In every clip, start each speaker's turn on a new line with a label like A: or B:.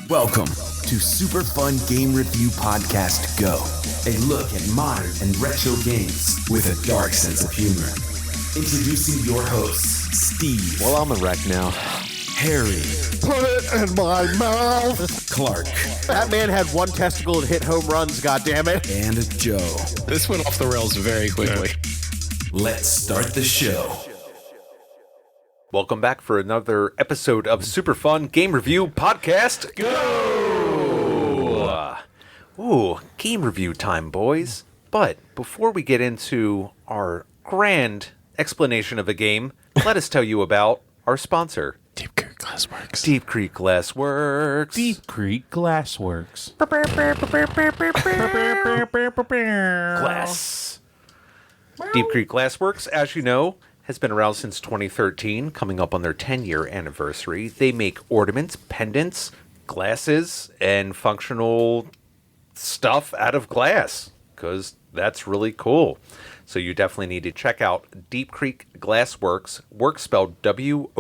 A: Welcome to Super Fun Game Review Podcast Go, a look at modern and retro games with a dark sense of humor. Introducing your hosts, Steve.
B: Well, I'm a wreck now.
A: Harry.
C: Put it in my mouth.
A: Clark.
B: That man had one testicle and hit home runs, goddammit.
A: And Joe.
D: This went off the rails very quickly.
A: Let's start the show.
E: Welcome back for another episode of Super Fun Game Review Podcast. Go! Ooh, game review time, boys. But before we get into our grand explanation of a game, let us tell you about our sponsor.
D: Deep Creek Glassworks.
E: Deep Creek Glassworks.
C: Deep Creek Glassworks.
E: Glass. Deep Creek Glassworks, as you know, has been around since 2013, coming up on their 10-year anniversary. They make ornaments, pendants, glasses, and functional stuff out of glass, because that's really cool. So you definitely need to check out Deep Creek Glassworks, work spelled WORX.com,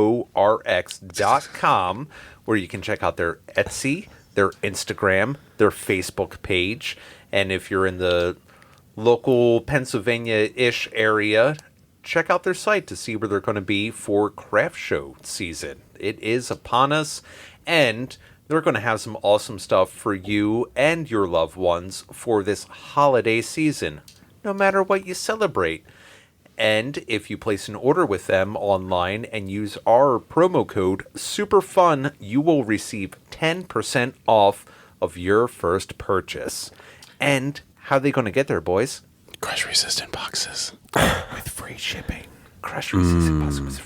E: where you can check out their Etsy, their Instagram, their Facebook page. And if you're in the local Pennsylvania-ish area, check out their site to see where they're going to be for craft show season. It is upon us, and they're going to have some awesome stuff for you and your loved ones for this holiday season, no matter what you celebrate. And if you place an order with them online and use our promo code SUPERFUN, you will receive 10% off of your first purchase. And how are they going to get there, boys?
D: Crush-resistant boxes.
E: With free shipping. Crush-resistant boxes with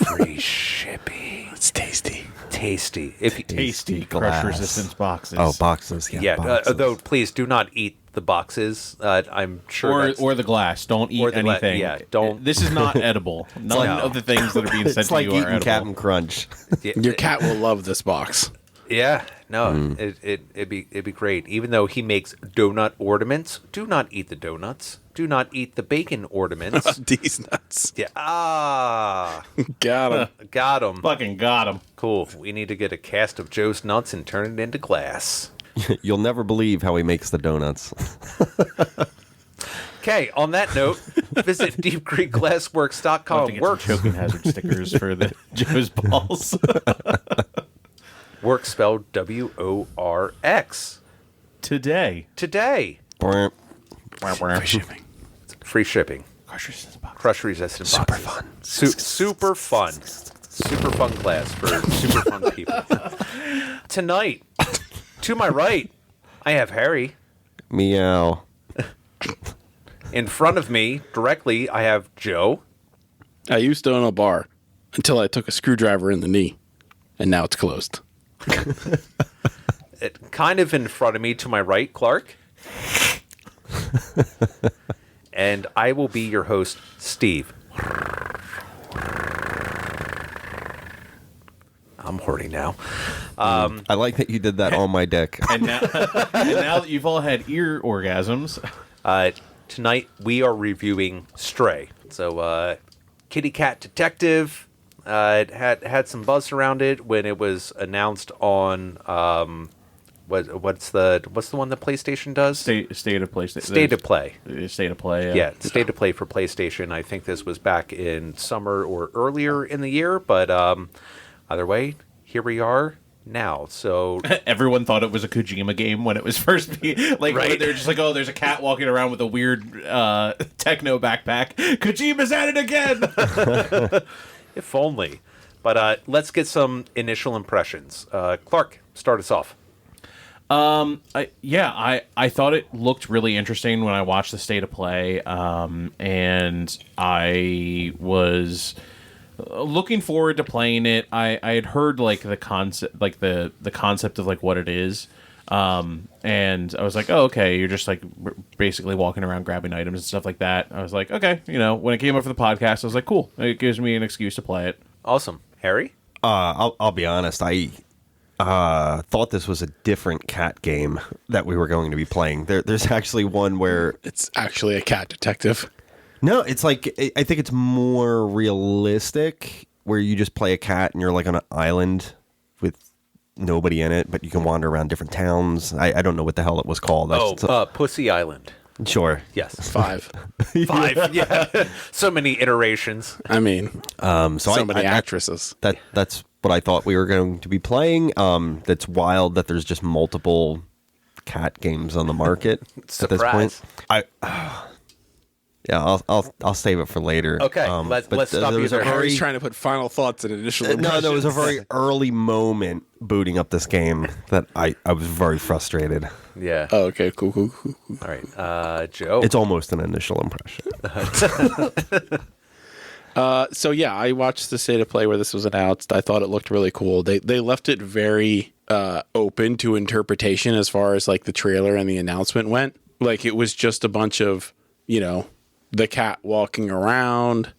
E: free shipping.
D: It's tasty.
E: Tasty.
C: Tasty crush resistance boxes.
B: Oh, boxes. Yeah, boxes.
E: Though please do not eat the boxes. I'm sure
C: Or the glass. Don't eat anything.
E: Don't.
C: This is not edible. None of the things that are being said
B: It's
C: to
B: like
C: you are
B: eating
C: edible.
B: Captain Crunch.
D: Your cat will love this box.
E: Yeah, no, it'd be great. Even though he makes donut ornaments, do not eat the donuts. Do not eat the bacon ornaments.
D: These nuts.
E: Yeah,
D: Got him.
E: got him.
C: Fucking got him.
E: Cool. We need to get a cast of Joe's nuts and turn it into glass.
B: You'll never believe how he makes the donuts.
E: Okay, on that note, visit deepcreekglassworks.com.
C: Work choking hazard stickers for the Joe's balls.
E: Work spelled WORX.
C: Today.
D: Free shipping.
E: Free shipping.
C: Crush resistant boxes.
E: Crush resistant
D: Super
E: boxes.
D: fun.
E: Super fun. Super fun class for super fun people. Tonight, to my right, I have Harry.
B: Meow.
E: In front of me, directly, I have Joe.
D: I used to own a bar until I took a screwdriver in the knee, and now it's closed.
E: Kind of in front of me, to my right, Clark. And I will be your host, Steve. I'm horny now.
B: I like that you did that on my dick.
C: And now that you've all had ear orgasms,
E: Tonight, we are reviewing Stray. So, Kitty Cat Detective had some buzz around it when it was announced on what's the one that PlayStation does?
C: state of PlayStation.
E: State of Play.
C: State of Play.
E: Yeah, State of Play for PlayStation. I think this was back in summer or earlier in the year, but either way, here we are now. So
C: Everyone thought it was a Kojima game when it was first
E: Right.
C: They're just like, oh, there's a cat walking around with a weird techno backpack. Kojima's at it again.
E: if only. But let's get some initial impressions. Clark, start us off.
C: I thought it looked really interesting when I watched the State of Play, and I was looking forward to playing it. I had heard like the concept, like the concept of like what it is, and I was like, oh, okay, you're just like basically walking around grabbing items and stuff like that. I was like, okay, when it came up for the podcast, I was like, cool, it gives me an excuse to play it.
E: Awesome. Harry?
B: I'll be honest. I thought this was a different cat game that we were going to be playing. There's actually one where
D: It's actually a cat detective.
B: no, it's like I think it's more realistic where you just play a cat and you're like on an island with nobody in it, but you can wander around different towns. I don't know what the hell it was called.
E: Pussy Island.
B: Sure.
E: Yes.
D: 5.
E: 5. Yeah. So many iterations.
D: I mean,
B: So
D: many actresses.
B: That's what I thought we were going to be playing. That's wild that there's just multiple cat games on the market at this point. Yeah, I'll save it for later.
E: Okay, let's stop you there.
D: Harry's trying to put final thoughts and initial impressions.
B: No, there was a very early moment booting up this game that I was very frustrated.
E: Yeah.
D: Oh, okay, cool.
E: All right, Joe.
B: It's almost an initial impression.
D: So yeah, I watched the state of play where this was announced. I thought it looked really cool. They left it very open to interpretation as far as like the trailer and the announcement went. Like it was just a bunch of, the cat walking around,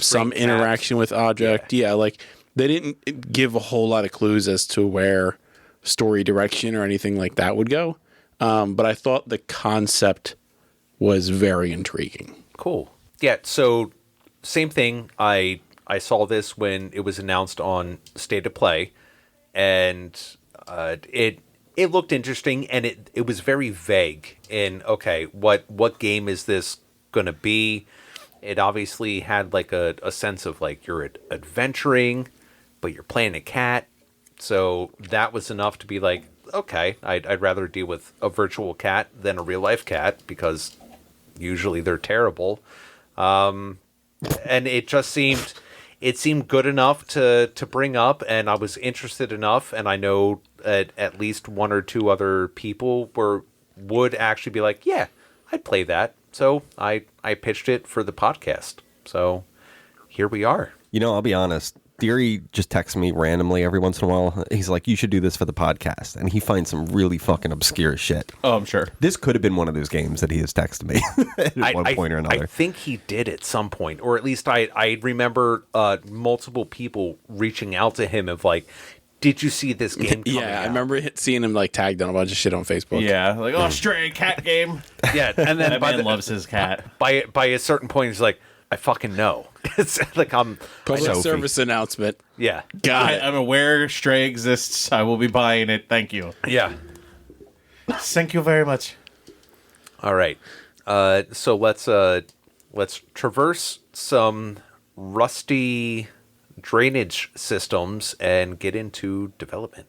D: some interaction with object. Yeah, like they didn't give a whole lot of clues as to where story direction or anything like that would go. But I thought the concept was very intriguing.
E: Cool. Yeah, so same thing. I saw this when it was announced on State of Play, and it looked interesting, and it was very vague in, okay, what game is this going to be? It obviously had like a sense of like you're adventuring, but you're playing a cat. So that was enough to be like, okay, I'd rather deal with a virtual cat than a real life cat because usually they're terrible. And it just seemed good enough to bring up, and I was interested enough, and I know at least one or two other people would actually be like, yeah, I'd play that. So I pitched it for the podcast. So here we are.
B: I'll be honest. Theory just texts me randomly every once in a while. He's like, you should do this for the podcast. And he finds some really fucking obscure shit.
C: Oh, I'm sure.
B: This could have been one of those games that he has texted me at one point or another.
E: I think he did at some point, or at least I remember multiple people reaching out to him of like, did you see this game coming out?
D: I remember seeing him like tagged on a bunch of shit on Facebook.
C: Yeah, like, stray cat game.
E: Yeah, and then
C: that man loves his cat.
E: By a certain point, he's like, I fucking know. It's like I'm
D: public service announcement.
E: Yeah,
D: got it.
C: I'm aware Stray exists. I will be buying it. Thank you.
E: Yeah,
C: thank you very much.
E: All right, so let's traverse some rusty drainage systems and get into development.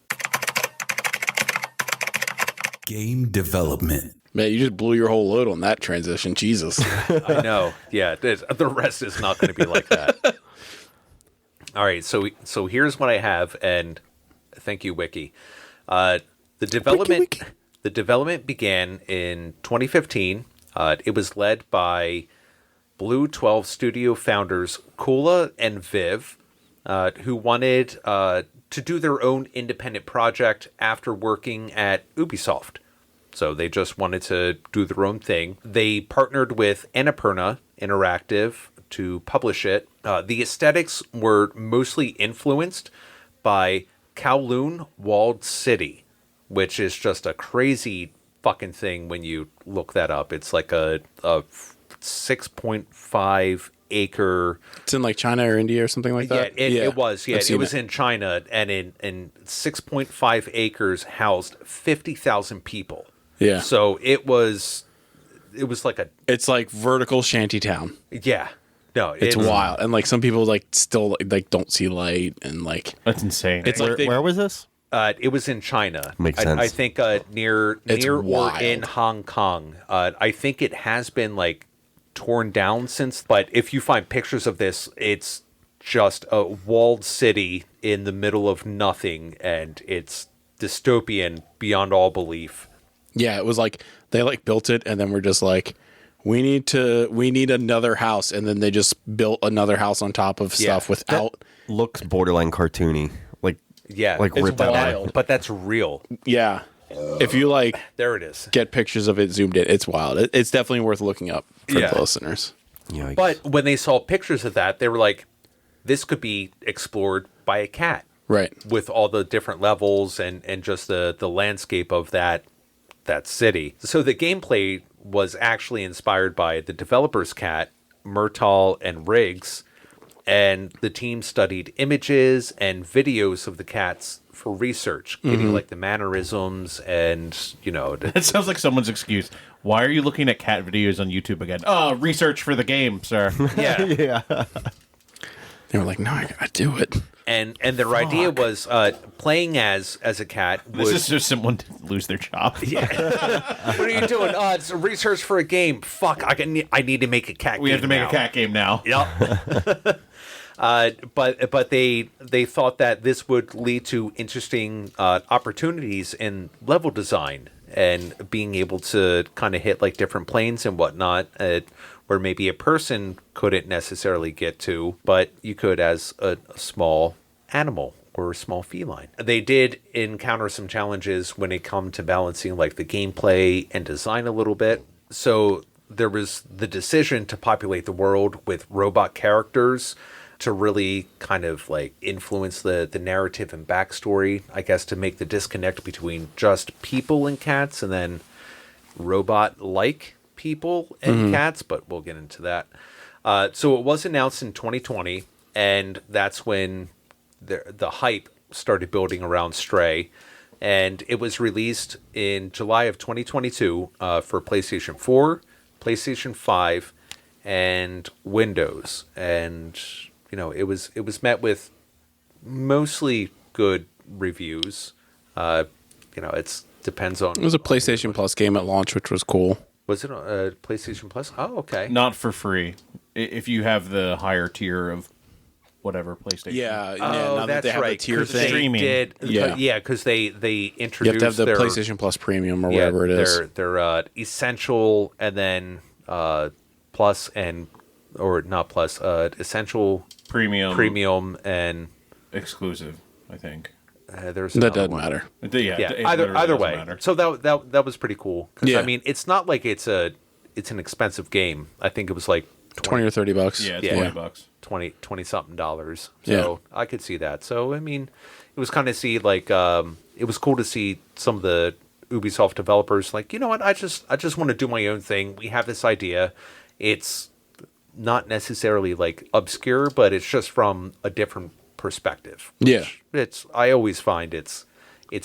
A: Game development.
D: Man, you just blew your whole load on that transition. Jesus.
E: I know. Yeah, the rest is not going to be like that. All right, so here's what I have, and thank you, Wiki. The development began in 2015. It was led by Blue 12 Studio founders Kula and Viv, who wanted to do their own independent project after working at Ubisoft. So they just wanted to do their own thing. They partnered with Annapurna Interactive to publish it. The aesthetics were mostly influenced by Kowloon Walled City, which is just a crazy fucking thing when you look that up. It's like a 6.5 acre.
D: It's in like China or India or something like that.
E: It was. Yeah, it was in China, and in 6.5 acres housed 50,000 people.
D: Yeah.
E: So it was like
D: it's like vertical shantytown.
E: Yeah. No,
D: it's wild, and like some people like still like don't see light, and like
C: that's insane.
D: It's
B: where was this?
E: It was in China.
B: Makes sense.
E: I think near or in Hong Kong. I think it has been like torn down since. But if you find pictures of this, it's just a walled city in the middle of nothing, and it's dystopian beyond all belief.
D: Yeah, it was like they like built it, and then we're just like, we need another house, and then they just built another house on top of stuff without.
B: That looks borderline cartoony, like
E: it's
B: ripped out.
E: wild, but that's real.
D: Yeah, if you like,
E: there it is.
D: Get pictures of it zoomed in. It's wild. It's definitely worth looking up for the listeners.
B: Yikes.
E: But when they saw pictures of that, they were like, this could be explored by a cat,
D: right?
E: With all the different levels and just the landscape of that city. So the gameplay was actually inspired by the developer's cat, Myrtle and Riggs, and the team studied images and videos of the cat's research, getting like the mannerisms and
C: It sounds like someone's excuse. Why are you looking at cat videos on YouTube again? Oh, research for the game, sir.
E: yeah.
B: Yeah.
D: They were like, no, I gotta do it.
E: And their idea was playing as a cat.
C: This is just someone to lose their job.
E: What are you doing? It's a research for a game. Fuck, I need to make a cat.
C: We
E: game
C: have to make
E: now.
C: a cat game now.
E: Yep. But they thought that this would lead to interesting opportunities in level design and being able to kind of hit like different planes and whatnot, where maybe a person couldn't necessarily get to, but you could as a small animal or a small feline. They did encounter some challenges when it come to balancing like the gameplay and design a little bit. So there was the decision to populate the world with robot characters to really kind of like influence the narrative and backstory, I guess, to make the disconnect between just people and cats and then robot-like people and cats, but we'll get into that. So it was announced in 2020, and that's when the hype started building around Stray, and it was released in July of 2022 for PlayStation 4, PlayStation 5, and Windows, and it was met with mostly good reviews. It depends on.
D: It was a PlayStation Plus game at launch, which was cool.
E: Was it a PlayStation Plus? Oh, okay.
C: Not for free. If you have the higher tier of whatever PlayStation.
D: Yeah, now
E: Oh,
D: that
E: that's
D: they have
E: right.
D: the tier
E: 'cause they
D: thing.
C: Streaming.
E: did,
D: Yeah.
E: because they
D: You
E: introduced
D: have to have the
E: their
D: PlayStation Plus Premium or whatever it is.
E: Their essential and then plus and or not plus essential premium and
C: exclusive, I think.
E: there's
D: That
E: another
D: doesn't
E: one.
D: matter.
C: Yeah,
E: Yeah,
C: it
E: either
C: literally
E: way.
C: doesn't matter.
E: So that was pretty cool. 'Cause,
D: Yeah.
E: I mean, it's not like it's an expensive game. I think it was like
D: 20 or $30.
C: Yeah, it's
E: Yeah.
C: $20.
E: 20 something dollars.
D: Yeah.
E: So I could see that. So I mean, it was kind of it was cool to see some of the Ubisoft developers like, you know what, I just want to do my own thing. We have this idea. It's not necessarily like obscure, but it's just from a different perspective.
D: Yeah.
E: I always find it's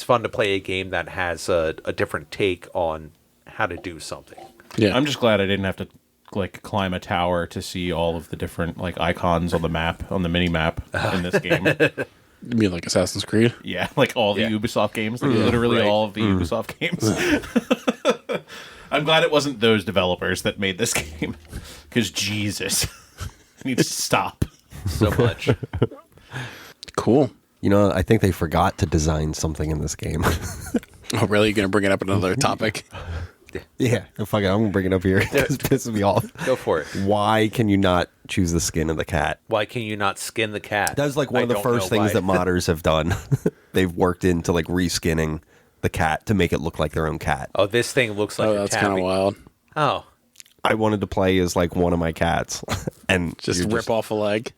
E: fun to play a game that has a different take on how to do something.
D: Yeah.
C: I'm just glad I didn't have to like climb a tower to see all of the different like icons on the map, on the mini map in this game.
D: You mean like Assassin's Creed?
C: Yeah, like all the
E: Yeah.
C: Ubisoft games, like literally
E: right.
C: all of the Ubisoft games. I'm glad it wasn't those developers that made this game, because Jesus, it needs to stop.
E: So much.
D: Cool.
B: I think they forgot to design something in this game.
D: Oh, really? You're going to bring it up another topic?
B: Yeah, fuck it, I'm gonna bring it up here. This pisses me off.
E: Go for it.
B: Why can you not choose the skin of the cat?
E: Why can you not skin the cat?
B: That's like one
E: I
B: of the
E: don't
B: first
E: know
B: things
E: why.
B: that modders have done. They've worked into like reskinning the cat to make it look like their own cat.
E: Oh, this thing looks like
D: Oh,
E: a
D: that's
E: tabby.
D: kind of wild.
E: Oh,
B: I wanted to play as like one of my cats, and
D: Just
B: you're
D: rip off a leg.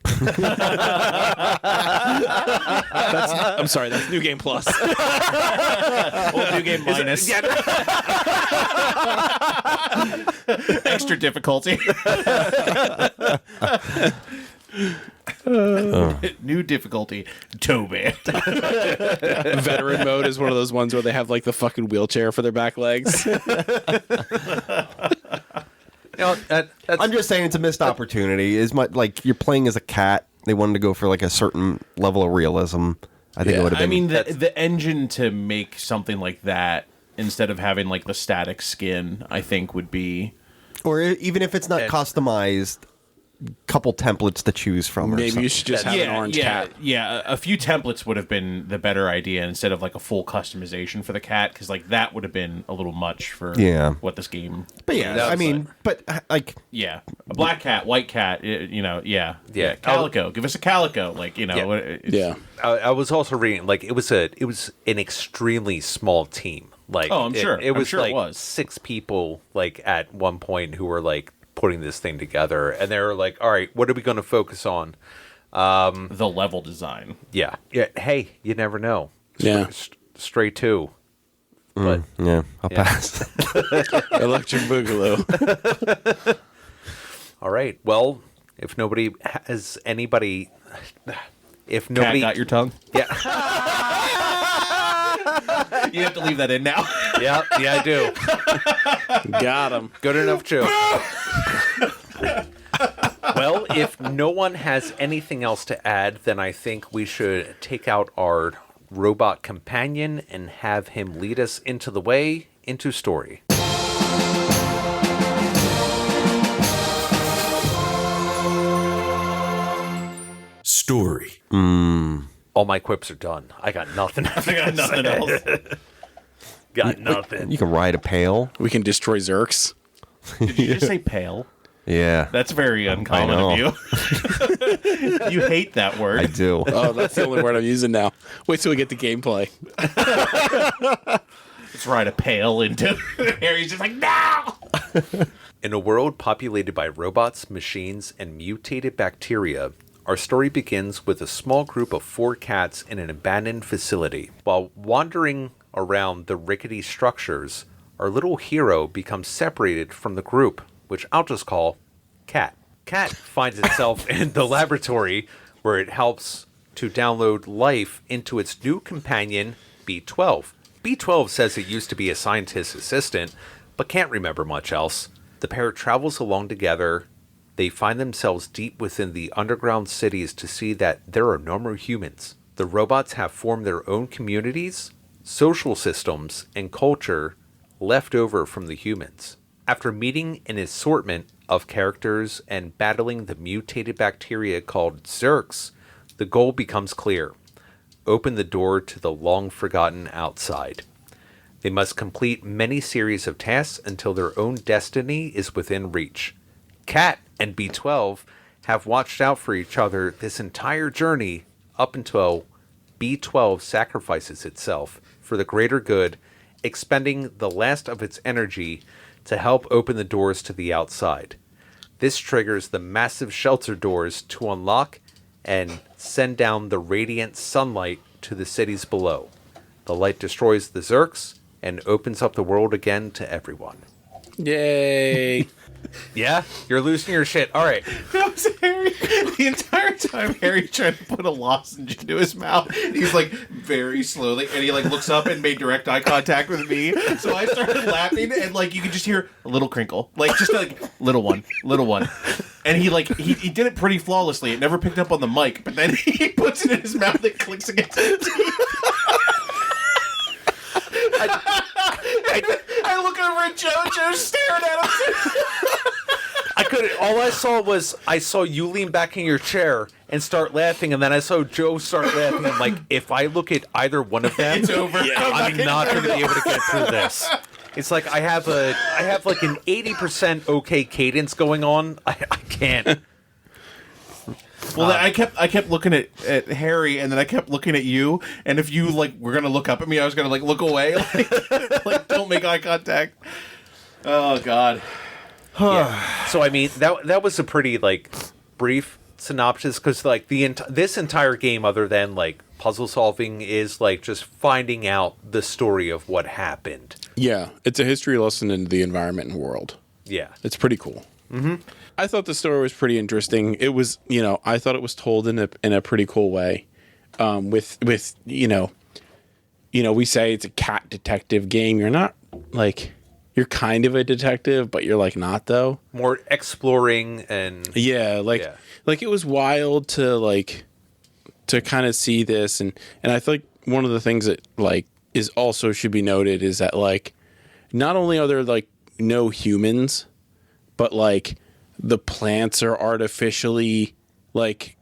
D: I'm sorry, that's New Game Plus.
C: Old new game minus. Extra difficulty. New difficulty. Toe band.
D: Veteran mode is one of those ones where they have like the fucking wheelchair for their back legs.
E: that's
B: I'm just saying it's a missed opportunity. Is my like you're playing as a cat? They wanted to go for like a certain level of realism. I think
D: Yeah.
B: it would have been.
C: I mean, the engine to make something like that instead of having like the static skin, I think would be.
B: or even if it's not
E: And-
B: customized, couple templates to choose from. Or
D: Maybe
B: something.
D: you should just have an orange cat.
C: Yeah, a few templates would have been the better idea instead of like a full customization for the cat, because like that would have been a little much for what this game.
B: But yeah,
E: That's
B: I mean, but like,
C: Yeah, a black cat, white cat,
E: Yeah.
C: calico. Give us a calico, like
E: Yeah.
C: it's-
D: Yeah.
E: I was also reading like it was an extremely small team. Like
C: Oh, I'm sure.
E: it
C: I'm
E: was
C: sure it
E: like
C: was.
E: 6 people like at one point who were like putting this thing together, and they were like, all right, what are we going to focus on?
C: the level design.
E: Yeah. Hey, you never know.
D: Yeah.
E: Stray 2. But
B: yeah, I'll
E: Yeah.
B: pass.
D: Electric Boogaloo.
E: all right. Well, if nobody has anybody, if
C: Cat
E: nobody
C: got your tongue.
E: yeah.
C: You have to leave that in now.
E: Yeah, I do.
D: Got him.
E: Good enough joke. Well, if no one has anything else to add, then I think we should take out our robot companion and have him lead us into the way into story.
A: Story.
E: All my quips are done. I got nothing.
C: I got nothing else.
E: Got nothing.
B: You can ride a pail.
D: We can destroy Zerks.
C: Did you just say pale?
B: Yeah,
C: That's very uncommon of you. You hate that word.
B: I do.
D: Oh, that's the only word I'm using now. Wait till we get to gameplay.
C: Let's ride a pail into Harry's just like, no!
E: In a world populated by robots, machines, and mutated bacteria, our story begins with a small group of 4 cats in an abandoned facility. While wandering around the rickety structures, our little hero becomes separated from the group, which I'll just call Cat. Cat finds itself in the laboratory where it helps to download life into its new companion, B12. B12 says it used to be a scientist's assistant, but can't remember much else. The pair travels along together. They find themselves deep within the underground cities to see that there are no more humans. The robots have formed their own communities, social systems, and culture left over from the humans. After meeting an assortment of characters and battling the mutated bacteria called Zerks, the goal becomes clear. Open the door to the long-forgotten outside. They must complete many series of tasks until their own destiny is within reach. Cat and B12 have watched out for each other this entire journey up until B12 sacrifices itself for the greater good, expending the last of its energy to help open the doors to the outside. This triggers the massive shelter doors to unlock and send down the radiant sunlight to the cities below. The light destroys the Zerks and opens up the world again to everyone.
D: Yay.
E: Yeah? You're losing your shit. All right.
C: That was Harry. The entire time Harry tried to put a lozenge into his mouth. He's like very slowly, and he like looks up and made direct eye contact with me. So I started laughing, and like you could just hear a little crinkle, like just like little one. And he like he did it pretty flawlessly. It never picked up on the mic, but then he puts it in his mouth and clicks against his teeth. I look over at Joe. Joe's staring at him.
E: I couldn't. All I saw you lean back in your chair and start laughing, and then I saw Joe start laughing. I'm like, if I look at either one of them,
C: It's over.
E: I'm not going to be able to get through this. It's like I have like an 80% okay cadence going on. I can't.
C: Well, I kept looking at Harry, and then I kept looking at you. And if you like were gonna look up at me, I was gonna like look away, like don't make eye contact. Oh God.
E: Yeah. So I mean that was a pretty like brief synopsis because like this entire game, other than like puzzle solving, is like just finding out the story of what happened.
D: Yeah, it's a history lesson into the environment and world.
E: Yeah.
D: It's pretty cool. Mm-hmm. I thought the story was pretty interesting. It was, I thought it was told in a pretty cool way. With we say it's a cat detective game. You're not like, you're kind of a detective, but you're like not though.
E: More exploring and
D: like it was wild to kind of see this, and I feel like one of the things that like is also should be noted is that like not only are there like no humans, but like the plants are artificially like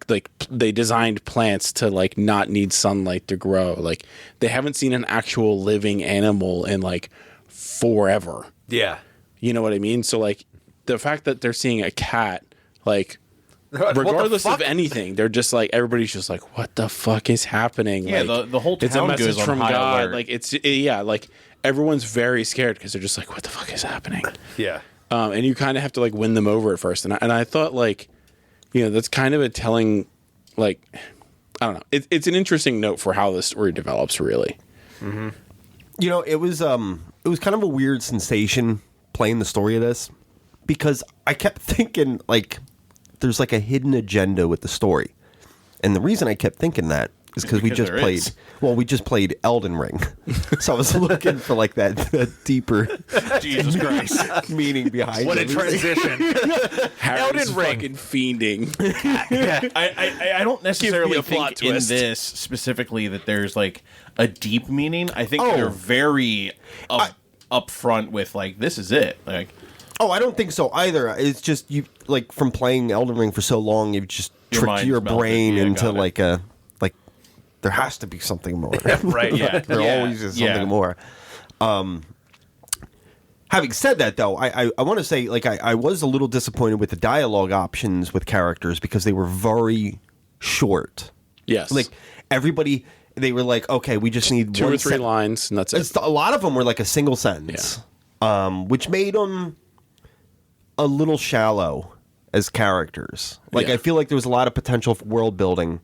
D: they designed plants to like not need sunlight to grow. Like they haven't seen an actual living animal in like forever.
E: Yeah.
D: You know what I mean? So like the fact that they're seeing a cat, like regardless of anything, they're just like everybody's just like, what the fuck is happening?
C: Yeah,
D: like,
C: the whole town
D: it's a message
C: goes on
D: from
C: high
D: God.
C: alert.
D: Like like everyone's very scared because they're just like, what the fuck is happening?
E: Yeah.
D: And you kind of have to like win them over at first. And I thought like, that's kind of a telling, like, I don't know. It's an interesting note for how the story develops, really.
B: Mm-hmm. It was kind of a weird sensation playing the story of this because I kept thinking like there's like a hidden agenda with the story. And the reason I kept thinking that is because we just
C: there
B: played.
C: is.
B: Well, we just played Elden Ring, so I was looking for like that deeper
C: Jesus Christ.
B: meaning behind
E: What a
B: everything.
E: transition.
D: Harry's
E: Elden Ring.
D: fucking fiending.
C: I don't necessarily
D: a plot
C: think in
D: twist.
C: this specifically that there's like a deep meaning. I think
B: Oh.
C: they're very upfront with like, this is it. Like,
B: Oh, I don't think so either. It's just you like from playing Elden Ring for so long, you've just
C: Your
B: tricked
C: mind's
B: your
C: melted.
B: brain
C: Yeah,
B: into
C: got it.
B: like there has to be something more.
E: Right.
C: yeah,
B: There
C: yeah,
B: always is
C: yeah.
B: something more. Having said that, though, I want to say like I was a little disappointed with the dialogue options with characters because they were very short.
D: Yes.
B: Like everybody, they were like, okay, we just need
D: two
B: one
D: or three
B: sen-
D: lines, and that's it.
B: A lot of them were like a single sentence, which made them a little shallow as characters. Like
D: Yeah.
B: I feel like there was a lot of potential for world building.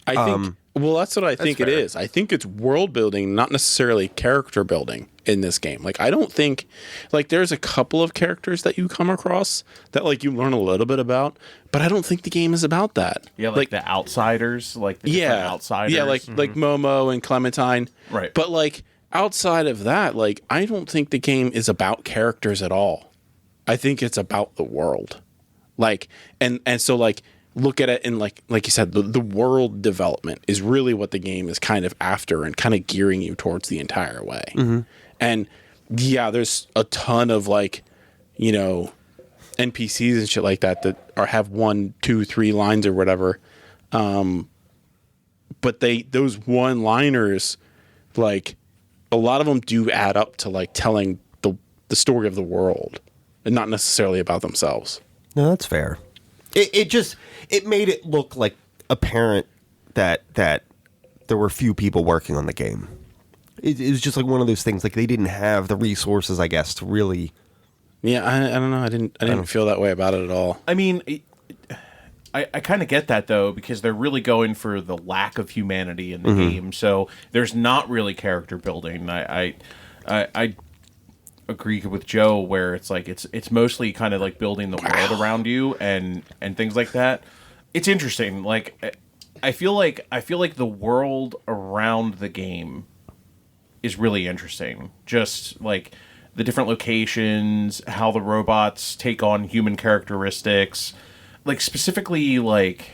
D: I think. Well, that's what I think it
E: fair.
D: is. I think it's world building, not necessarily character building in this game. Like, I don't think, like, there's a couple of characters that you come across that, like, you learn a little bit about, but I don't think the game is about that.
C: Yeah, like the outsiders, like the different outsiders.
D: Yeah, like Momo and Clementine.
C: Right.
D: But like outside of that, like I don't think the game is about characters at all. I think it's about the world. Like and so like look at it in like you said, the world development is really what the game is kind of after and kind of gearing you towards the entire way. And yeah, there's a ton of like, you know, NPCs and shit like that have 1, 2, 3 lines or whatever. But those one-liners, like a lot of them do add up to like telling the story of the world and not necessarily about themselves.
B: No, that's fair. It made it look like apparent that there were few people working on the game. It was just like one of those things. Like they didn't have the resources, I guess, to really.
D: Yeah, I don't know. I didn't feel that way about it at all.
C: I mean, I kind of get that though, because they're really going for the lack of humanity in the game. So there's not really character building. I agree with Joe where it's like it's mostly kind of like building the world around you and things like that. It's interesting. Like I feel like the world around the game is really interesting. Just like the different locations, how the robots take on human characteristics. Like specifically, like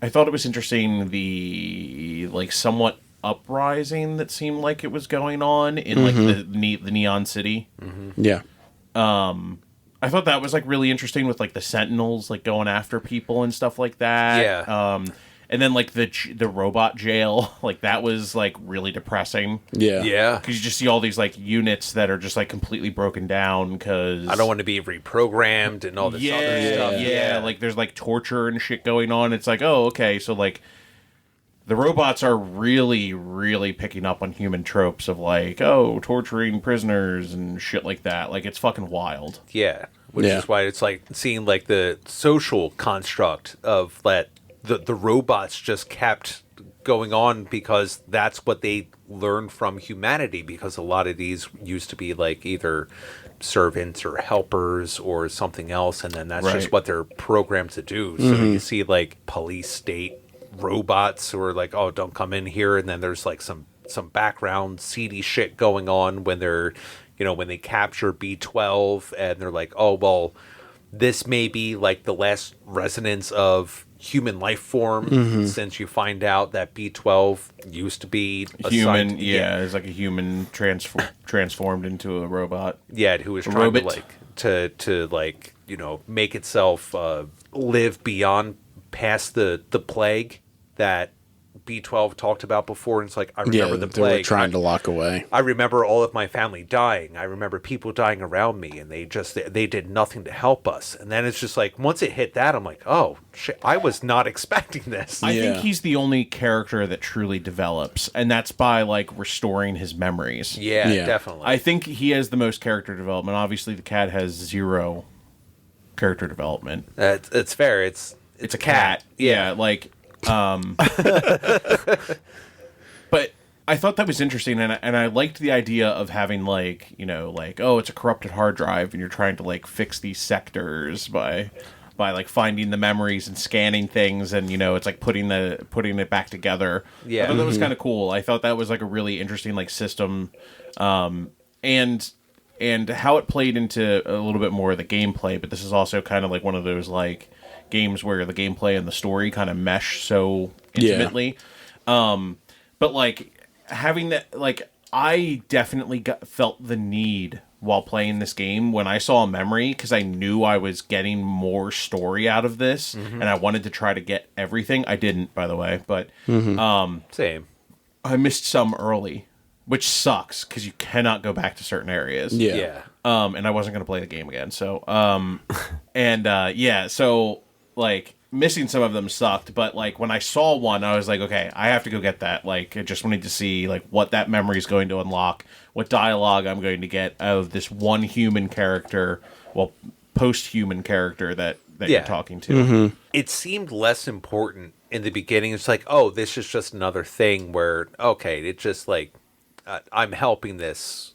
C: I thought it was interesting the like somewhat uprising that seemed like it was going on in like the Neon City.
D: Yeah.
C: I thought that was like really interesting with like the Sentinels like going after people and stuff like that.
E: Yeah.
C: And then like the robot jail, like that was like really depressing.
D: Yeah.
E: Yeah.
C: Because you just see all these like units that are just like completely broken down because
E: I don't want to be reprogrammed and all this other stuff.
C: yeah, like there's like torture and shit going on. It's like, oh, okay, so like the robots are really, really picking up on human tropes of like, oh, torturing prisoners and shit like that. Like it's fucking wild.
E: Yeah. Which
D: Yeah.
E: is why it's like seeing like the social construct of that the robots just kept going on because that's what they learned from humanity, because a lot of these used to be like either servants or helpers or something else, and then that's
C: Right.
E: just what they're programmed to do. So you see like police state robots who are like, oh, don't come in here, and then there's like some background seedy shit going on when they're, you know, when they capture B12 and they're like, oh, well, this may be like the last resonance of human life form, since you find out that B12 used to be a
C: Human,
E: science-
C: yeah, it's like a human transformed into a robot.
E: yeah, who was trying to
C: robot.
E: like to like, you know, make itself live beyond past the plague that B12 talked about before. And it's like, I remember
D: Yeah,
E: the
D: they were
E: plague.
D: trying to lock away.
E: I remember all of my family dying. I remember people dying around me, and they did nothing to help us. And then it's just like, once it hit that, I'm like, oh shit, I was not expecting this.
C: I think
D: Yeah.
C: he's the only character that truly develops, and that's by like restoring his memories.
E: Yeah,
D: Yeah.
E: definitely.
C: I think he has the most character development. Obviously, the cat has 0 character development.
E: It's fair. It's a cat.
C: Yeah, like, but I thought that was interesting, and I liked the idea of having like, you know, like, oh, it's a corrupted hard drive, and you're trying to like fix these sectors by by like finding the memories and scanning things, and it's like putting it back together.
E: Yeah.
C: I thought that was kind of cool. I thought that was like a really interesting like system, and how it played into a little bit more of the gameplay. But this is also kind of like one of those like games where the gameplay and the story kind of mesh so intimately. But like having that, like I definitely felt the need while playing this game when I saw a memory, because I knew I was getting more story out of this, and I wanted to try to get everything. I didn't, by the way, but
E: Same.
C: I missed some early, which sucks because you cannot go back to certain areas.
E: Yeah.
C: And I wasn't going to play the game again. So, so like missing some of them sucked. But like when I saw one, I was like, okay, I have to go get that. Like I just wanted to see like what that memory is going to unlock, what dialogue I'm going to get out of this one human character, well, post-human character that you're talking to.
E: It seemed less important in the beginning. It's like, oh, this is just another thing where, okay, it's just like, I'm helping this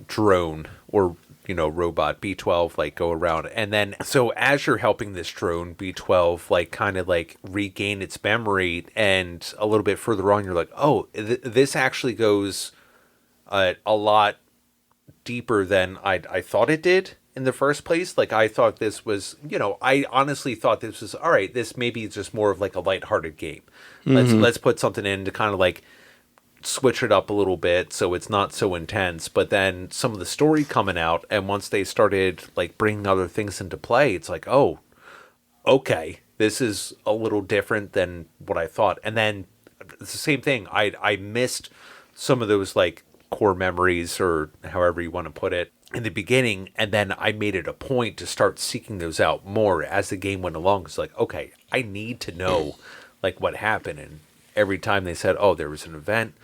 E: drone or robot B12 like go around, and then so as you're helping this drone B12 like kind of like regain its memory, and a little bit further on you're like, oh, this actually goes a lot deeper than I thought it did in the first place. Like I thought this was, I honestly thought this was all right. This maybe is just more of like a lighthearted game. Let's put something in to kind of like switch it up a little bit so it's not so intense. But then some of the story coming out, and once they started like bringing other things into play, it's like, oh, okay, this is a little different than what I thought. And then it's the same thing. I missed some of those like core memories, or however you want to put it, in the beginning, and then I made it a point to start seeking those out more as the game went along. It's like, okay, I need to know like what happened. And every time they said, oh, there was an event,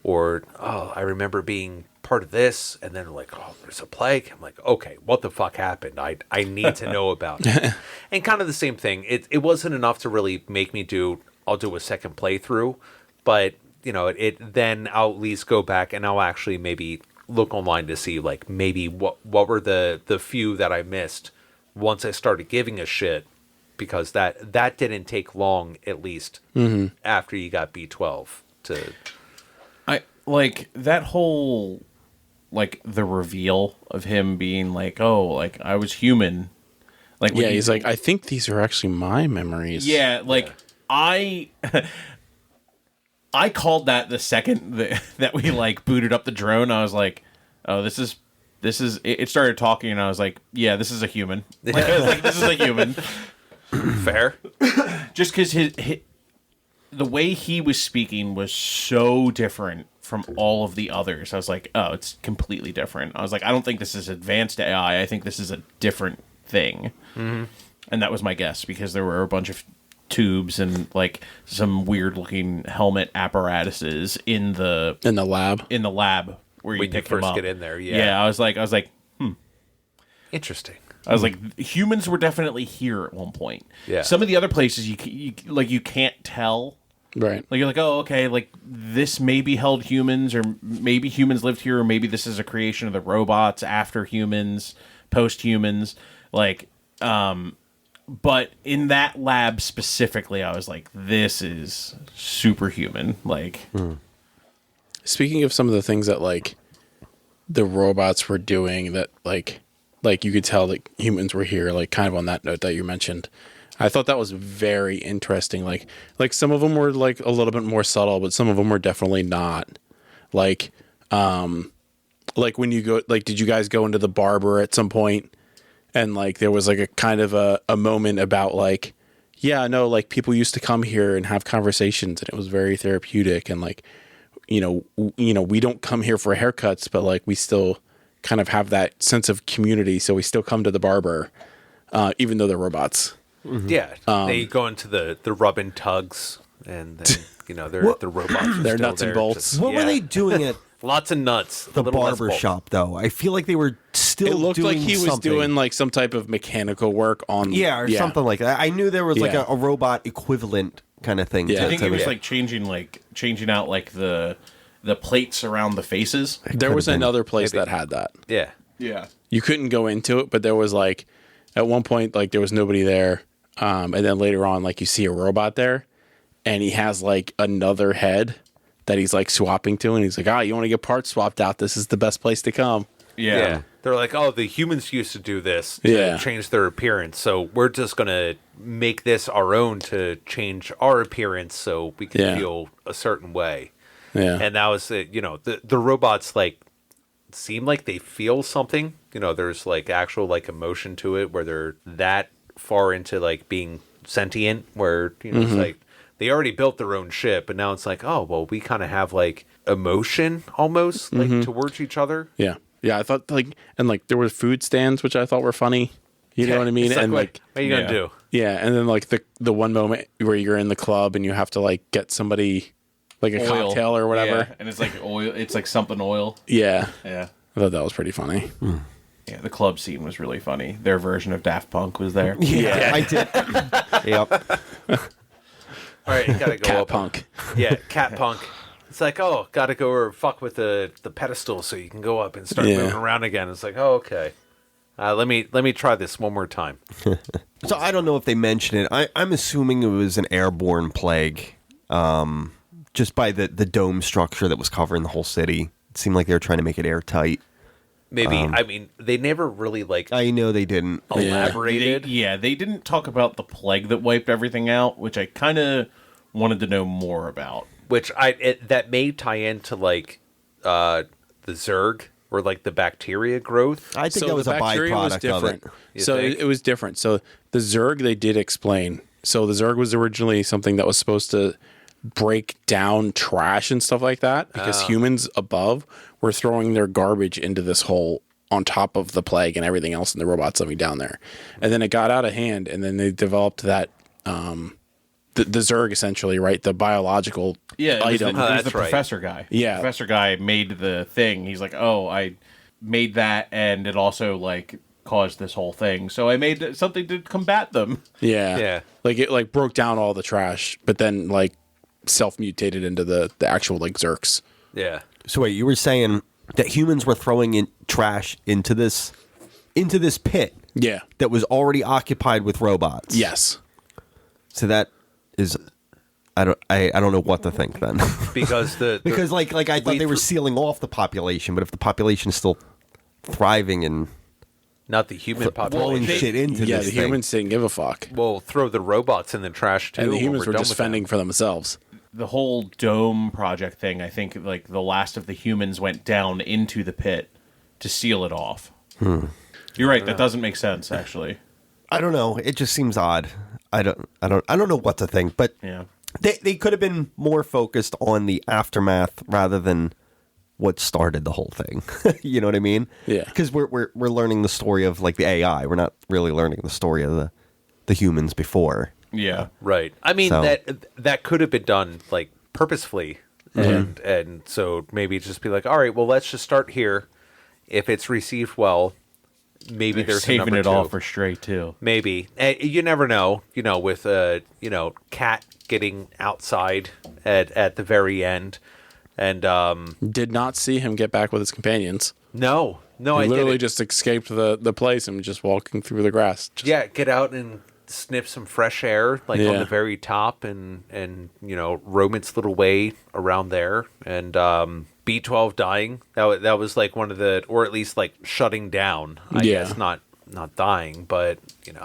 E: or, oh, I remember being part of this, and then like, oh, there's a plague. I'm like, okay, what the fuck happened? I need to know about it. And kind of the same thing. It wasn't enough to really make me I'll do a second playthrough, but then I'll at least go back and I'll actually maybe look online to see like maybe what were the few that I missed once I started giving a shit. Because that didn't take long, at least after you got B12 to.
C: I like that whole like the reveal of him being like, oh, like I was human. Like
D: he's like, I think these are actually my memories.
C: Yeah, like I called that the second that we like booted up the drone. I was like, oh, this is. It started talking, and I was like, yeah, this is a human. Like, I was like, this is a human.
E: Fair.
C: Just because the way he was speaking was so different from all of the others. I was like, oh, it's completely different. I was like, I don't think this is advanced AI. I think this is a different thing. Mm-hmm. And that was my guess, because there were a bunch of tubes and like some weird looking helmet apparatuses in the lab where you pick them up.
E: Get in there.
C: Yeah. I was like,
E: interesting.
C: I was like, humans were definitely here at one point.
E: Yeah.
C: Some of the other places you can't tell.
D: Right.
C: Like you're like, oh, okay, like this maybe held humans, or maybe humans lived here, or maybe this is a creation of the robots after humans, post humans. Like, but in that lab specifically, I was like, this is superhuman. Like,
D: Speaking of some of the things that like the robots were doing that like you could tell that humans were here, like kind of on that note that you mentioned. I thought that was very interesting. Like some of them were like a little bit more subtle, but some of them were definitely not. Like when you go, like, did you guys go into the barber at some point? And like, there was like a kind of a moment about like, yeah, no, like people used to come here and have conversations, and it was very therapeutic. And like, we don't come here for haircuts, but like we still kind of have that sense of community, so we still come to the barber, even though they're robots.
E: Mm-hmm. Yeah, they go into the rub and tugs, and then the robots.
D: They're nuts and bolts.
B: What were they doing at
E: lots of nuts?
B: The barber shop, though? I feel like they were still.
D: It looked
B: doing
D: like he was
B: something.
D: doing like some type of mechanical work on.
B: Yeah, or something like that. I knew there was like a robot equivalent kind of thing.
D: Yeah.
C: I think it was like changing out like the plates around the faces.
D: There was another place that had that.
E: Yeah.
C: Yeah.
D: You couldn't go into it, but there was like At one point, like there was nobody there, and then later on, like you see a robot there, and he has like another head that he's like swapping to, and he's like, you want to get parts swapped out? This is the best place to come.
C: Yeah.
E: They're like, oh, the humans used to do this to change their appearance, so we're just going to make this our own to change our appearance so we can feel a certain way.
D: Yeah.
E: And that was it. The robots, like, seem like they feel something. There's, like, actual, like, emotion to it where they're that far into, like, being sentient where, it's like they already built their own ship, but now it's like, oh, well, we kind of have, like, emotion almost, like, towards each other.
D: Yeah. Yeah, I thought like there were food stands which I thought were funny. You know what I mean? And like
E: what are you gonna do?
D: Yeah, and then like the one moment where you're in the club and you have to like get somebody like a
C: Oil.
D: cocktail or whatever.
C: Yeah, and it's like oil. It's like something oil.
D: Yeah.
C: Yeah.
D: I thought that was pretty funny.
C: Yeah, the club scene was really funny. Their version of Daft Punk was there.
B: Yeah, I did. Yep.
E: All right, you gotta go
D: Cat
E: up.
D: punk.
E: Yeah, cat punk. It's like, oh, gotta go or fuck with the pedestal so you can go up and start moving around again. It's like, oh, okay. Let me try this one more time.
B: So I don't know if they mentioned it. I'm assuming it was an airborne plague, just by the dome structure that was covering the whole city. It seemed like they were trying to make it airtight.
E: Maybe. I mean, they never really, like,
B: I know they didn't.
E: elaborated.
C: They didn't talk about the plague that wiped everything out, which I kind of wanted to know more about.
E: Which that may tie into, like, the Zerg or, like, the bacteria growth.
B: I think
D: So
B: that was
D: the
B: a
D: bacteria was
B: byproduct of
D: different.
B: it.
D: So
E: think?
D: it was different. So the Zerg they did explain. So the Zerg was originally something that was supposed to break down trash and stuff like that because humans above were throwing their garbage into this hole on top of the plague and everything else and the robots living down there. And then it got out of hand and then they developed that the Zerg essentially, right? The biological item.
C: It was
E: that's
C: the
E: right.
C: professor guy.
D: Yeah.
C: The professor guy made the thing. He's like, oh, I made that, and it also like caused this whole thing. So I made something to combat them.
D: Yeah.
E: Yeah.
D: Like it like broke down all the trash, but then like self-mutated into the actual like Zerks.
E: Yeah.
B: So wait, you were saying that humans were throwing in trash into this pit
D: Yeah.
B: that was already occupied with robots.
D: Yes.
B: So that is, I don't know what to think then.
E: Because
B: Because like I thought they were sealing off the population, but if the population is still thriving and
E: not the human
B: blowing
E: population.
B: shit into
D: Yeah,
B: this
D: the
B: thing.
D: humans didn't give a fuck.
E: We'll throw the robots in the trash, too.
D: And the
E: when
D: humans
E: we're
D: were
E: done
D: just
E: with them.
D: fending for themselves.
C: The whole dome project thing, I think like the last of the humans went down into the pit to seal it off. You're right, that doesn't make sense actually.
B: I don't know. It just seems odd. I don't know what to think, but
C: Yeah.
B: they could have been more focused on the aftermath rather than what started the whole thing. You know what I mean?
D: Yeah.
B: Because we're learning the story of like the AI. We're not really learning the story of the humans before.
C: Yeah.
E: Right. I mean,
B: So-
E: that could have been done, like, purposefully. And so maybe just be like, all right, well, let's just start here. If it's received well, maybe
C: They're
E: there's a
C: saving
E: number
C: it
E: two.
C: all for Stray too.
E: Maybe. You never know, with, Cat getting outside at the very end. And,
D: Did not see him get back with his companions.
E: no,
D: He
E: I
D: literally
E: didn't.
D: just escaped the place and was just walking through the grass. Just,
E: Yeah, get out and sniff some fresh air, like on
D: Yeah.
E: the very top, and roam its little way around there. And B12 dying, that was like one of the, or at least like shutting down. I
D: Yeah.
E: guess not dying, but